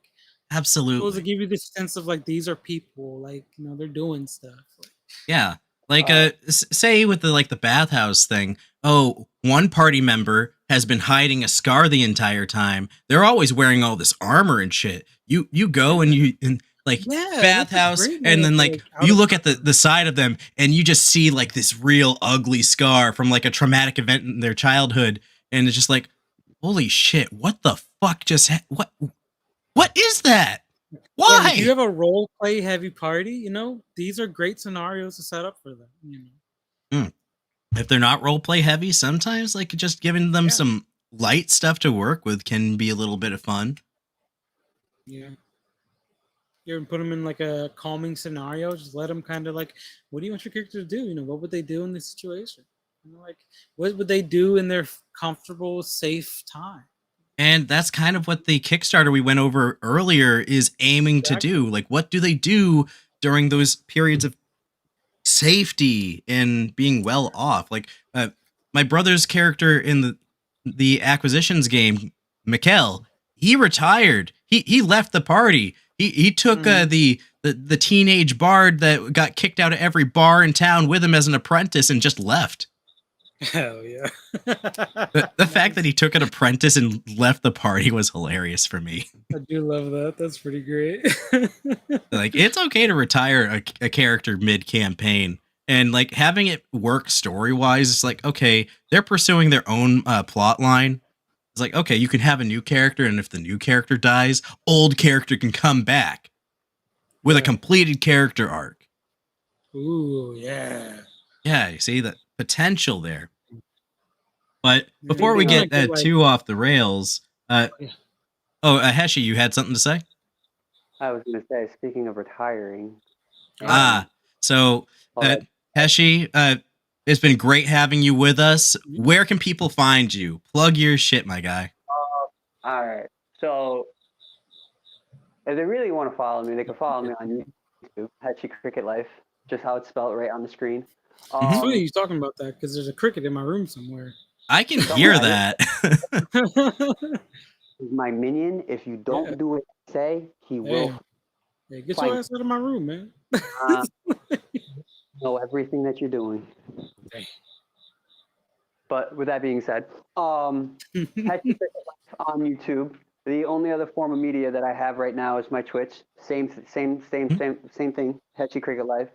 absolutely supposed to give you this sense of like these are people, like they're doing stuff. Yeah. Like say with the bathhouse thing, one party member has been hiding a scar the entire time. They're always wearing all this armor and shit. You go and bathhouse, and then like you look at the side of them and you just see like this real ugly scar from like a traumatic event in their childhood, and it's just like, holy shit, what the fuck just what is that? Why? If you have a role play heavy party, these are great scenarios to set up for them. If they're not role play heavy, sometimes like just giving them some light stuff to work with can be a little bit of fun. Yeah. You ever put them in like a calming scenario? Just let them kind of like, what do you want your character to do? What would they do in this situation? Like, what would they do in their comfortable, safe time? And that's kind of what the Kickstarter we went over earlier is aiming to do. Like, what do they do during those periods of safety and being well off? Like, my brother's character in the acquisitions game, Mikkel, he retired. He left the party. He took the teenage bard that got kicked out of every bar in town with him as an apprentice and just left. Hell yeah. The fact that he took an apprentice and left the party was hilarious for me. I do love that. That's pretty great. Like, it's okay to retire a character mid-campaign. And, like, having it work story-wise, it's like, okay, they're pursuing their own plot line. It's like, okay, you can have a new character, and if the new character dies, old character can come back with a completed character arc. Ooh, yeah. Yeah, you see the potential there. But before we get too off the rails, Heshy, you had something to say? I was going to say, speaking of retiring. So Heshy, it's been great having you with us. Where can people find you? Plug your shit, my guy. All right. So if they really want to follow me, they can follow me on YouTube, Heshycricketlife, just how it's spelled right on the screen. It's funny you're talking about that because there's a cricket in my room somewhere. I can hear that. My minion, if you don't do what I say, he will. Hey, get your ass out of my room, man. Know everything that you're doing. But with that being said, Heshycricketlife on YouTube. The only other form of media that I have right now is my Twitch. Same thing. Heshycricketlife.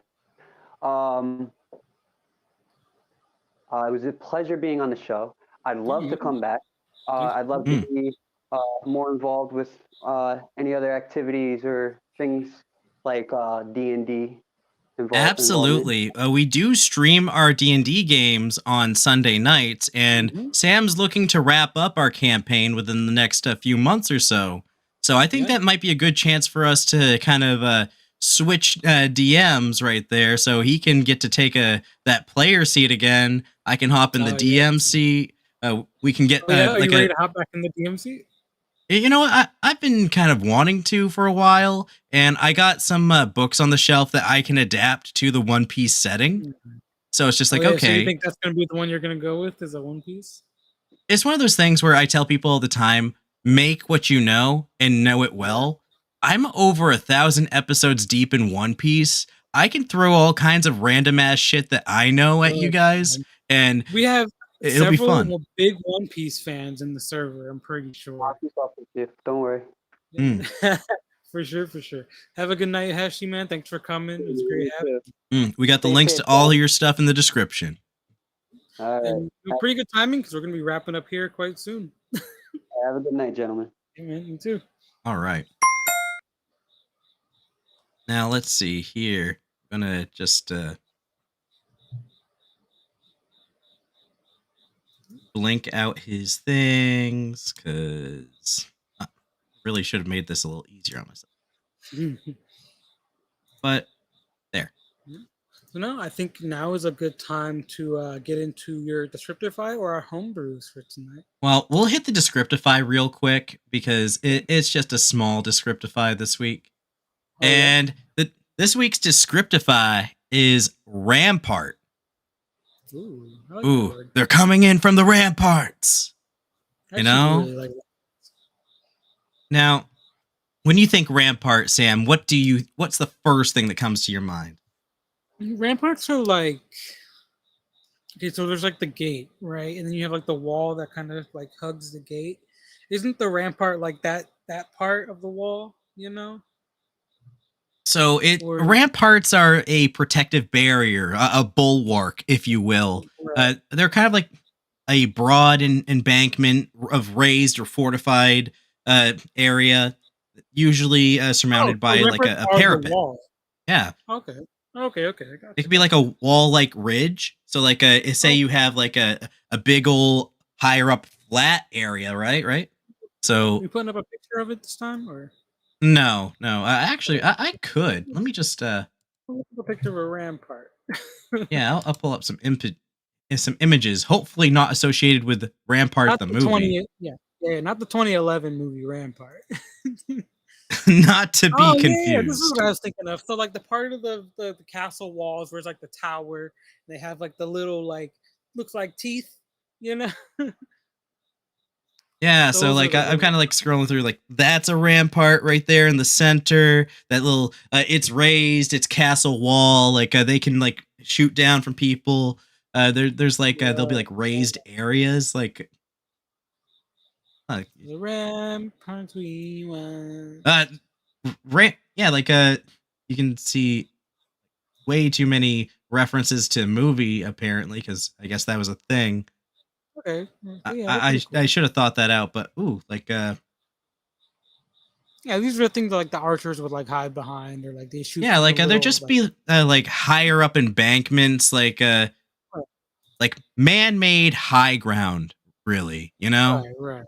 It was a pleasure being on the show. I'd love to come back. I'd love to be more involved with any other activities or things like D&D. Absolutely. We do stream our D&D games on Sunday nights, and Sam's looking to wrap up our campaign within the next few months or so. So I think that might be a good chance for us to kind of switch DMs right there, so he can get to take that player seat again. I can hop in the DM seat. We can get are you ready to hop back in the DM seat? You know what? I've been kind of wanting to for a while, and I got some books on the shelf that I can adapt to the One Piece setting. So it's just like, okay. So you think that's going to be the one you're going to go with, is a One Piece? It's one of those things where I tell people all the time, make what you know and know it well. I'm over 1,000 episodes deep in One Piece. I can throw all kinds of random ass shit that I know at you guys, and we have it'll be fun. Big One Piece fans in the server, I'm pretty sure. I'll keep up with you. Don't worry. For sure. Have a good night, Heshy, man. Thanks for coming. It was great having you. We got the links to all of your stuff in the description. All right. And pretty good timing because we're going to be wrapping up here quite soon. Have a good night, gentlemen. Hey, man, you too. All right. Now, let's see here. I'm going to just blink out his things because I really should have made this a little easier on myself. But there. So now I think now is a good time to get into your Descriptify or our homebrews for tonight. Well, we'll hit the Descriptify real quick because it's just a small Descriptify this week. And this week's Descriptify is Rampart. Ooh, they're coming in from the ramparts. You know? Really like now, when you think Rampart, Sam, what's the first thing that comes to your mind? Ramparts are like, okay, so there's like the gate, right? And then you have like the wall that kind of like hugs the gate. Isn't the rampart like that part of the wall, you know? So ramparts are a protective barrier, a bulwark, if you will. Right. They're kind of like a broad embankment of raised or fortified area, usually surrounded by like a parapet. Yeah. Okay. I got you. It could be like a wall-like ridge. So like say you have like a big old higher up flat area, right? So are you putting up a picture of it this time, or? No. Actually, I could. Let me just a picture of a rampart. Yeah, I'll pull up some images. Hopefully, not associated with Rampart not the movie. Yeah, not the 2011 movie Rampart. Not to be confused. Yeah, this is what I was thinking of. So like the part of the castle walls where it's like the tower, they have like the little like looks like teeth, you know. Yeah, so like I'm kind of like scrolling through, like that's a rampart right there in the center. That little it's raised, it's castle wall. Like they can like shoot down from people. There's like there'll be like raised areas like. The ramparts we want. Yeah, like you can see way too many references to movie apparently, because I guess that was a thing. Okay. Yeah, I should have thought that out, but like yeah, these are things like the archers would like hide behind, or like they shoot. Yeah, like there just be like higher up embankments, like man-made high ground, really, you know? Right.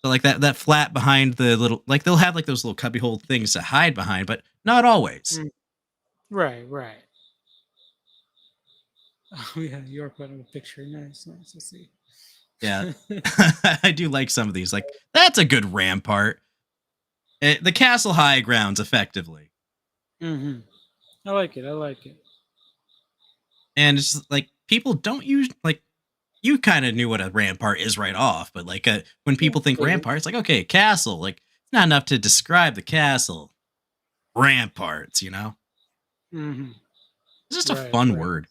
So like that flat behind the little, like they'll have like those little cubbyhole things to hide behind, but not always. Right. Oh yeah, you're putting a picture. Nice to see. Yeah, I do like some of these. Like that's a good rampart. The castle high grounds, effectively. I like it. And it's like people don't use like. You kind of knew what a rampart is right off, but like when people think rampart, it's like, okay, castle. Like it's not enough to describe the castle. Ramparts, you know. It's just a fun word.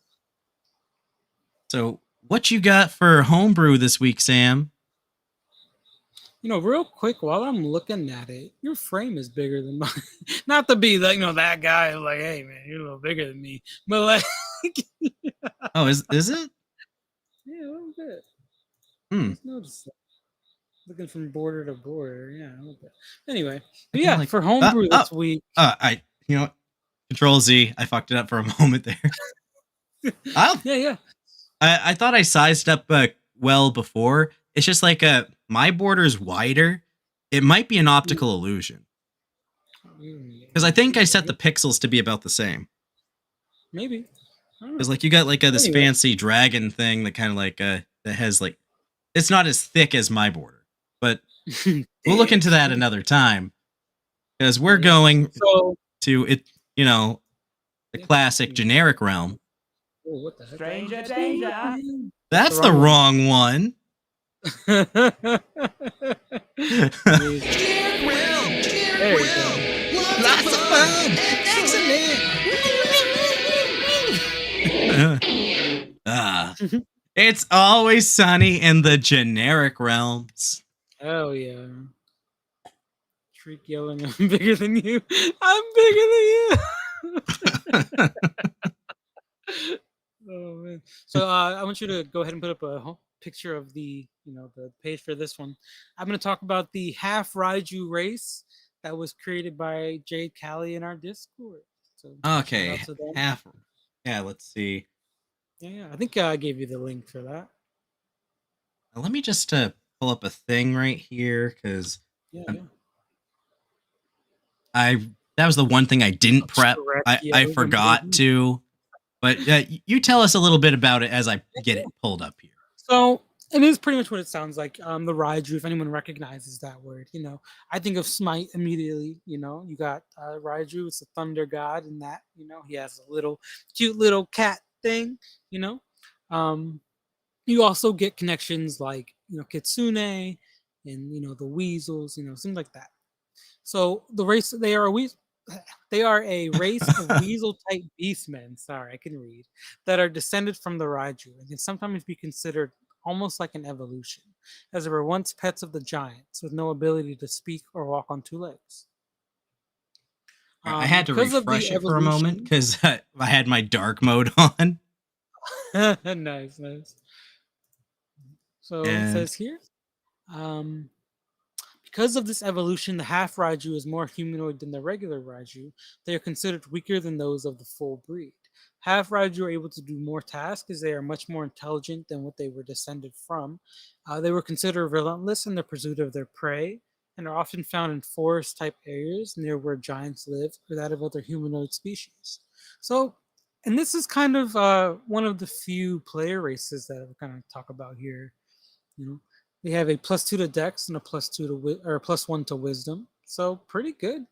So, what you got for homebrew this week, Sam? You know, real quick, while I'm looking at it, your frame is bigger than mine. Not to be like, that guy like, hey man, you're a little bigger than me, but like, oh, is it? Yeah, a little bit. Just noticed that. Looking from border to border, yeah, a little bit. Anyway, but yeah, like, for homebrew this week. Control Z. I fucked it up for a moment there. Yeah. I thought I sized up well before. It's just like my border's wider. It might be an optical illusion. Because I think I set the pixels to be about the same. Maybe. Because like you got like this fancy dragon thing that kind of like that has like, it's not as thick as my border, but we'll look into that another time. Because we're going to it, the classic generic realm. Oh, what the heck? Stranger danger. That's the wrong one. Generic realm. Lots of fun. Excellent. It's always sunny in the generic realms. Oh yeah. Shriek yelling, I'm bigger than you. I'm bigger than you. Oh man. So I want you to go ahead and put up a picture of the page for this one. I'm going to talk about the half Raiju race that was created by Jade Callie in our Discord. So okay, half. Yeah, let's see. Yeah, I think I gave you the link for that. Let me just pull up a thing right here, because that was the one thing I didn't prep. I forgot to. But you tell us a little bit about it as I get it pulled up here. So it is pretty much what it sounds like. The Raiju, if anyone recognizes that word, I think of Smite immediately. You got Raiju, it's a thunder god, and that he has a cute little cat thing. You also get connections like Kitsune and the weasels, things like that. So the race, they are a race of weasel-type beastmen. Sorry, I can read. That are descended from the Raiju and can sometimes be considered almost like an evolution, as they were once pets of the giants with no ability to speak or walk on two legs. I had to refresh it for a moment because I had my dark mode on. Nice. So it says here, because of this evolution, the half Raiju is more humanoid than the regular Raiju. They are considered weaker than those of the full breed. Half Raiju are able to do more tasks as they are much more intelligent than what they were descended from. They were considered relentless in the pursuit of their prey and are often found in forest-type areas near where giants live or that of other humanoid species. So, and this is kind of one of the few player races that we're going to talk about here. They have a +2 to Dex and a +2 to or +1 to Wisdom, so pretty good.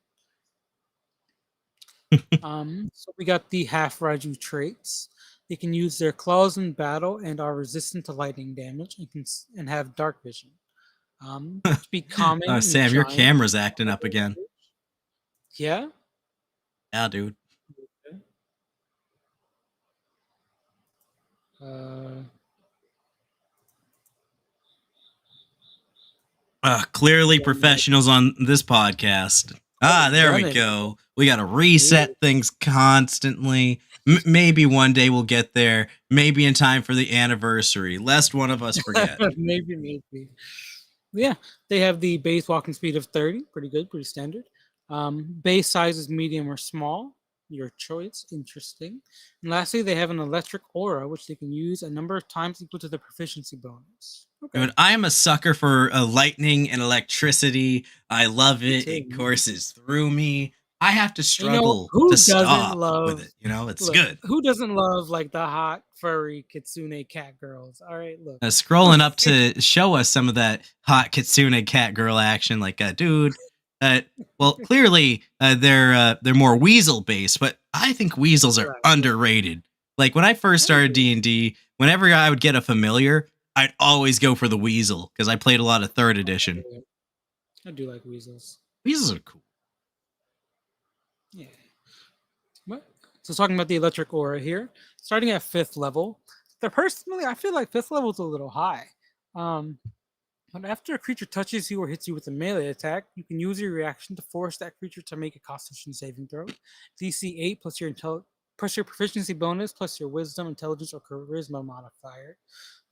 So we got the half Raiju traits. They can use their claws in battle and are resistant to lightning damage and have dark vision. Speak common. Sam, your camera's acting up again. Yeah. Yeah, dude. Clearly professionals on this podcast. There we go. We got to reset things constantly. Maybe one day we'll get there. Maybe in time for the anniversary, lest one of us forget. maybe. Yeah, they have the base walking speed of 30. Pretty good, pretty standard. Base size is medium or small. Your choice. Interesting. And lastly, they have an electric aura, which they can use a number of times equal to the proficiency bonus. Okay. Dude, I am a sucker for lightning and electricity. I love it. It courses through me. I have to struggle to stop with it. It's good. Who doesn't love like the hot, furry kitsune cat girls? All right, look. Scrolling up to show us some of that hot kitsune cat girl action. Like, dude, well, clearly they're more weasel based, but I think weasels are underrated. Like when I first started D&D, whenever I would get a familiar, I'd always go for the weasel because I played a lot of 3rd edition. I do like weasels. Weasels are cool. Yeah. So talking about the electric aura here, starting at 5th level. Personally, I feel like 5th level is a little high. But after a creature touches you or hits you with a melee attack, you can use your reaction to force that creature to make a Constitution saving throw. DC 8 plus your proficiency bonus plus your wisdom, intelligence, or charisma modifier,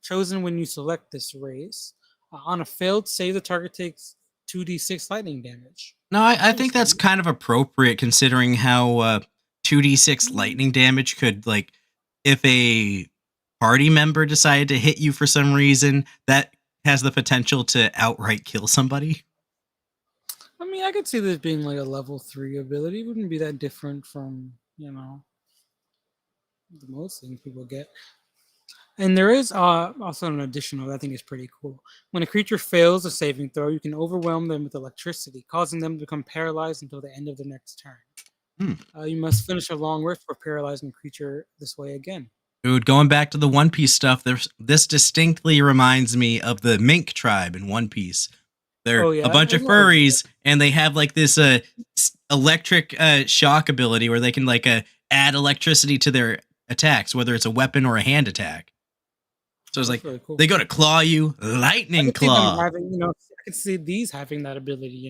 chosen when you select this race. On a failed save, the target takes 2d6 lightning damage. No, I think that's kind of appropriate considering how 2d6 lightning damage could, like, if a party member decided to hit you for some reason, that has the potential to outright kill somebody. I mean, I could see this being like a level 3 ability. It wouldn't be that different from, the most things people get. And there is also an additional that I think is pretty cool. When a creature fails a saving throw, you can overwhelm them with electricity, causing them to become paralyzed until the end of the next turn. You must finish a long rest for paralyzing a creature this way again. Dude, going back to the One Piece stuff, this distinctly reminds me of the Mink tribe in One Piece. They're a bunch of furries, and they have like this electric shock ability where they can like add electricity to their attacks, whether it's a weapon or a hand attack. So it's like really cool. They go to claw you, lightning claw. I could see these having that ability,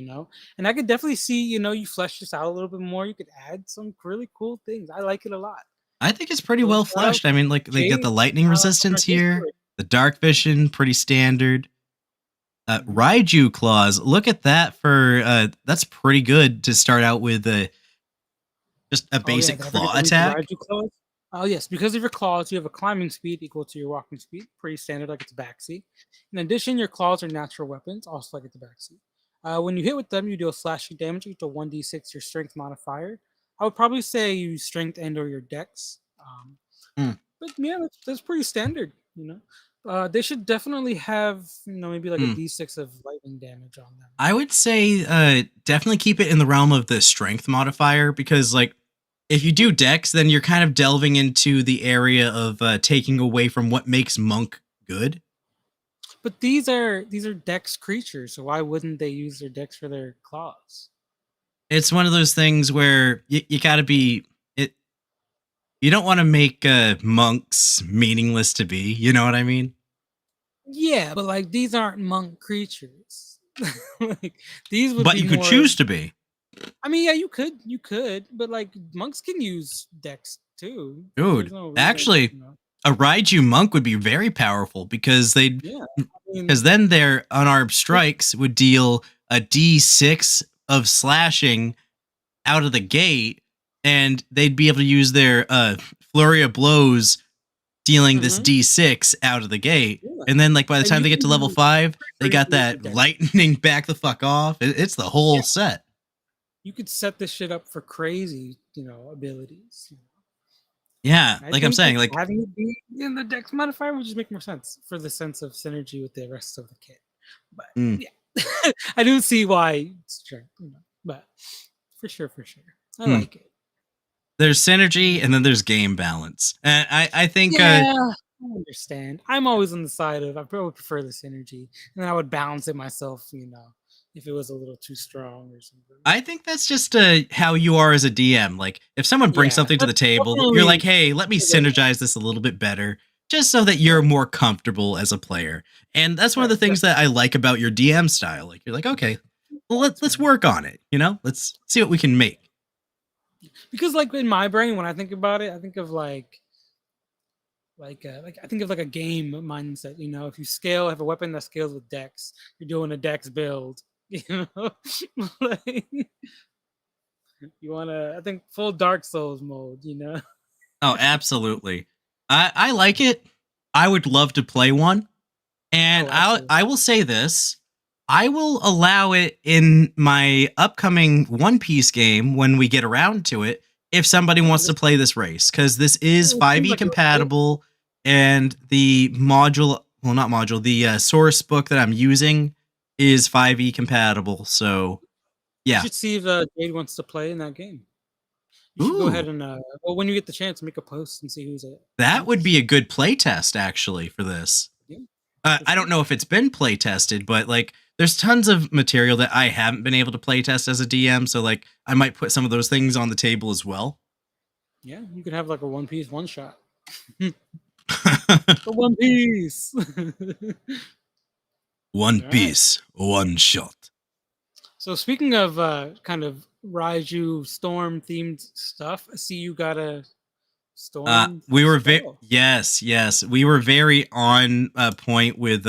and I could definitely see, you flesh this out a little bit more. You could add some really cool things. I like it a lot. I think it's pretty well fleshed. I mean, like they get the lightning resistance here, the dark vision, pretty standard. Raiju claws. Look at that for that's pretty good to start out with just a basic claw attack. Oh yes, because of your claws, you have a climbing speed equal to your walking speed. Pretty standard, like it's backseat. In addition, your claws are natural weapons, also like it's a backseat. When you hit with them, you deal slashing damage equal to 1d6 your strength modifier. I would probably say you strength and or your dex. But yeah, that's pretty standard, They should definitely have, maybe like a d6 of lightning damage on them. I would say definitely keep it in the realm of the strength modifier, because like if you do dex, then you're kind of delving into the area of taking away from what makes monk good. But these are dex creatures, so why wouldn't they use their dex for their claws? It's one of those things where you got to be it. You don't want to make monks meaningless to be. You know what I mean? Yeah, but like these aren't monk creatures. Like these would. But you could choose to be. I mean, yeah, you could, but like monks can use dex too. Dude, actually, a Raiju monk would be very powerful because then their unarmed strikes would deal a d6 of slashing out of the gate, and they'd be able to use their flurry of blows dealing this d6 out of the gate. And then like by the time they get to level 5, they got that lightning back the fuck off. It's the whole set. You could set this shit up for crazy, abilities. Yeah, like I'm saying, like having it be in the dex modifier would just make more sense for the sense of synergy with the rest of the kit. But yeah, I do see why it's true, but for sure, I like it. There's synergy and then there's game balance, and I think I understand. I'm always on the side of I probably prefer the synergy, and then I would balance it myself, if it was a little too strong or something. I think that's just how you are as a DM. Like, if someone brings something to the table, you're like, hey, let me synergize this a little bit better, just so that you're more comfortable as a player. And that's one of the things that I like about your DM style. Like, you're like, okay, well, let's work on it. Let's see what we can make. Because, like, in my brain, when I think about it, I think of I think of a game mindset. If you have a weapon that scales with Dex, you're doing a Dex build. You want to, I think, full Dark Souls mode. Oh, absolutely. I like it. I would love to play one, and I will say this. I will allow it in my upcoming One Piece game when we get around to it, if somebody wants to play this race, because this is 5e compatible, and the the source book that I'm using is 5e compatible, so yeah. You should see if Jade wants to play in that game. You should go ahead and, when you get the chance, make a post and see who's it. That would be a good play test, actually, for this. Yeah. I don't know if it's been play tested, but there's tons of material that I haven't been able to play test as a DM, so I might put some of those things on the table as well. Yeah, you could have a One Piece one shot. The One Piece. One Piece, one shot. So speaking of kind of Raiju storm themed stuff, I see you got a storm. We were yes, we were very on point with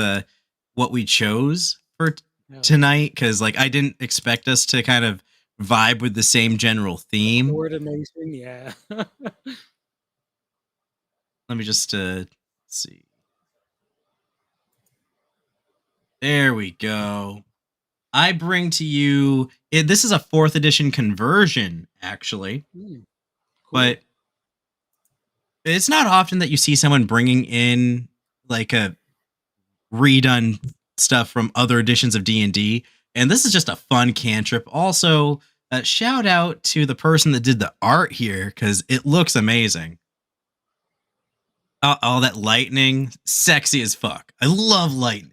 what we chose for tonight, because I didn't expect us to kind of vibe with the same general theme. Coordination, yeah. Let me just see. There we go. I bring to you. This is a 4th edition conversion, actually, cool. But it's not often that you see someone bringing in a redone stuff from other editions of D&D, and this is just a fun cantrip. Also, shout out to the person that did the art here, because it looks amazing. All that lightning, sexy as fuck. I love lightning.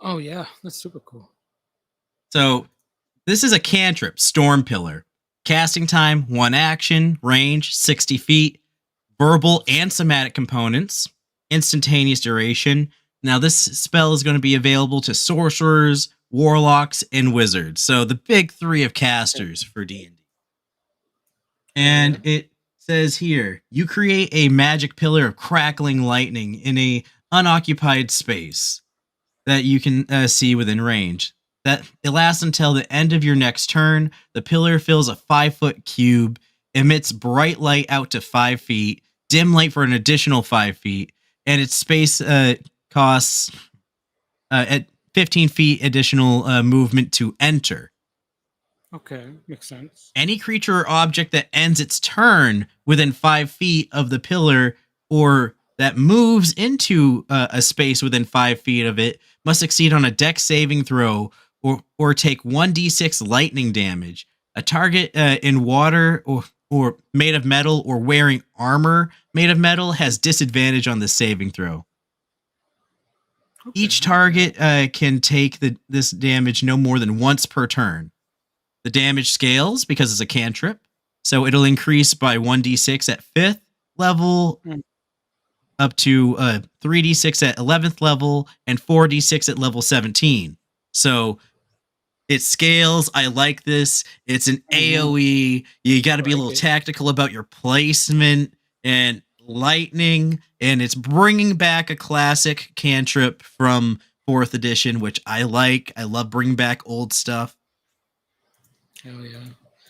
Oh yeah, that's super cool. So this is a cantrip, Storm Pillar. Casting time, 1 action, range, 60 feet, verbal and somatic components, instantaneous duration. Now this spell is going to be available to sorcerers, warlocks, and wizards. So the big 3 of casters for D&D. And it says here, you create a magic pillar of crackling lightning in a unoccupied space that you can see within range. That it lasts until the end of your next turn. The pillar fills a 5-foot cube, emits bright light out to 5 feet, dim light for an additional 5 feet, and its space costs at 15 feet additional movement to enter. Okay, makes sense. Any creature or object that ends its turn within 5 feet of the pillar or that moves into a space within 5 feet of it must succeed on a dex saving throw or take 1d6 lightning damage. A target in water or made of metal or wearing armor made of metal has disadvantage on the saving throw. Okay. Each target can take this damage no more than once per turn. The damage scales because it's a cantrip, so it'll increase by 1d6 at 5th level, up to 3d6 at 11th level, and 4d6 at level 17. So it scales. I like this. It's an AoE. You got to be a little tactical about your placement and lightning, and it's bringing back a classic cantrip from 4th edition, which I like. I love bringing back old stuff. Hell yeah.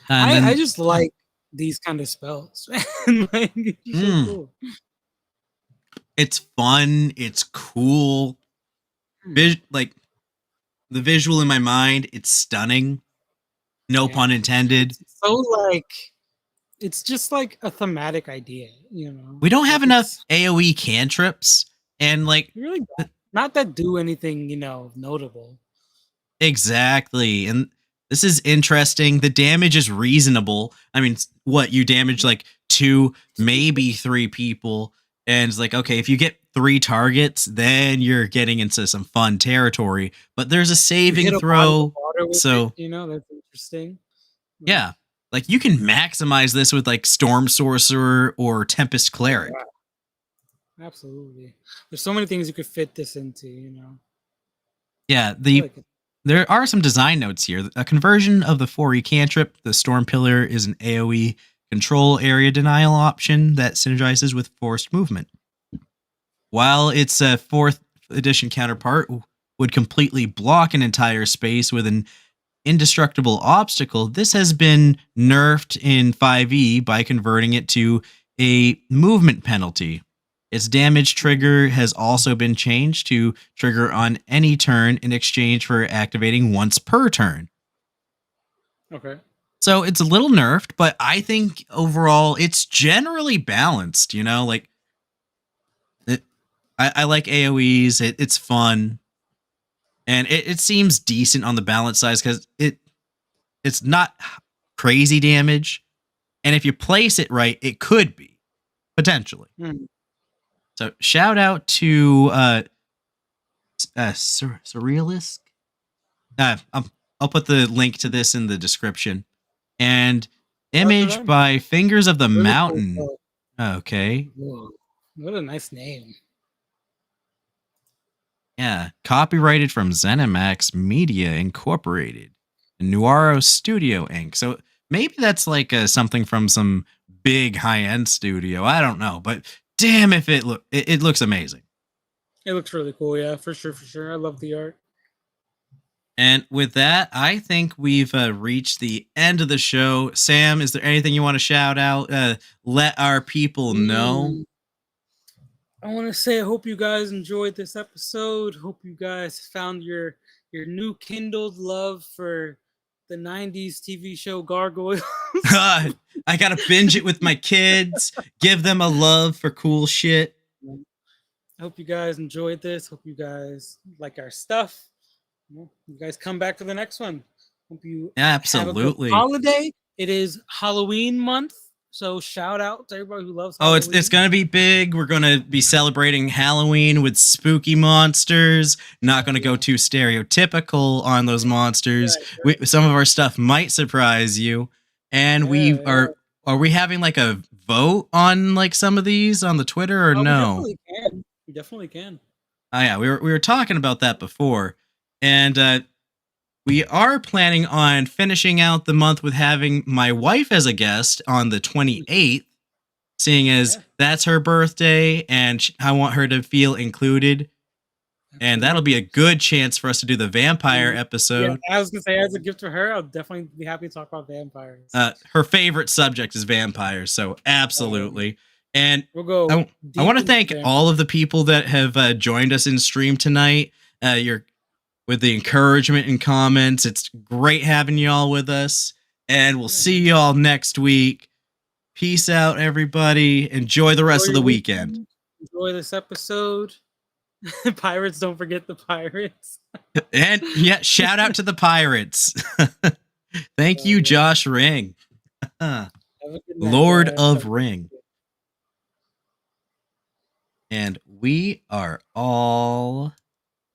I just like these kind of spells. It's so cool. It's fun. It's cool. The visual in my mind, it's stunning. No pun intended. So it's just like a thematic idea, We don't have enough AoE cantrips And like really not that do anything, notable. Exactly. And this is interesting. The damage is reasonable. I mean, what you damage like 2, maybe 3 people. And it's like, okay, if you get 3 targets, then you're getting into some fun territory. But there's a saving throw. So, that's interesting. Yeah. Like you can maximize this with like Storm Sorcerer or Tempest Cleric. Yeah. Absolutely. There's so many things you could fit this into, Yeah, there are some design notes here. A conversion of the 4E cantrip, the Storm Pillar, is an AoE control area denial option that synergizes with forced movement. While its 4th edition counterpart would completely block an entire space with an indestructible obstacle, this has been nerfed in 5e by converting it to a movement penalty. Its damage trigger has also been changed to trigger on any turn in exchange for activating once per turn. Okay. So it's a little nerfed, but I think overall it's generally balanced, like I like AoEs, it's fun. And it seems decent on the balance size because it's not crazy damage. And if you place it right, it could be, potentially. So shout out to Surrealist. I'll put the link to this in the description. And image by Fingers of the Mountain. Cool. Okay. Whoa. What a nice name. Yeah. Copyrighted from ZeniMax Media Incorporated. Nuaro Studio Inc. So maybe that's like something from some big high-end studio. I don't know. But damn if it looks amazing. It looks really cool, yeah, for sure. I love the art. And with that, I think we've reached the end of the show. Sam, is there anything you want to shout out? Let our people know. I want to say I hope you guys enjoyed this episode. Hope you guys found your new kindled love for the 90s TV show Gargoyles. God, I got to binge it with my kids. Give them a love for cool shit. I hope you guys enjoyed this. Hope you guys like our stuff. You guys come back to the next one. Hope you absolutely have a good holiday. It is Halloween month, so shout out to everybody who loves Halloween. It's gonna be big. We're gonna be celebrating Halloween with spooky monsters. Not gonna go too stereotypical on those monsters. Right. Some of our stuff might surprise you, and are we having like a vote on like some of these on the Twitter or no? We definitely can. Oh yeah, we were talking about that before. And we are planning on finishing out the month with having my wife as a guest on the 28th, seeing as that's her birthday and I want her to feel included. And that'll be a good chance for us to do the vampire episode. Yeah, I was going to say, as a gift for her, I'll definitely be happy to talk about vampires. Her favorite subject is vampires, so absolutely. And we'll go I want to thank all of the people that have joined us in stream tonight. With the encouragement and comments. It's great having y'all with us. And we'll see y'all next week. Peace out, everybody. Enjoy the rest of the weekend. Enjoy this episode. Pirates, don't forget the pirates. And shout out to the pirates. Thank you, Josh Ring. Lord of Ring. And we are all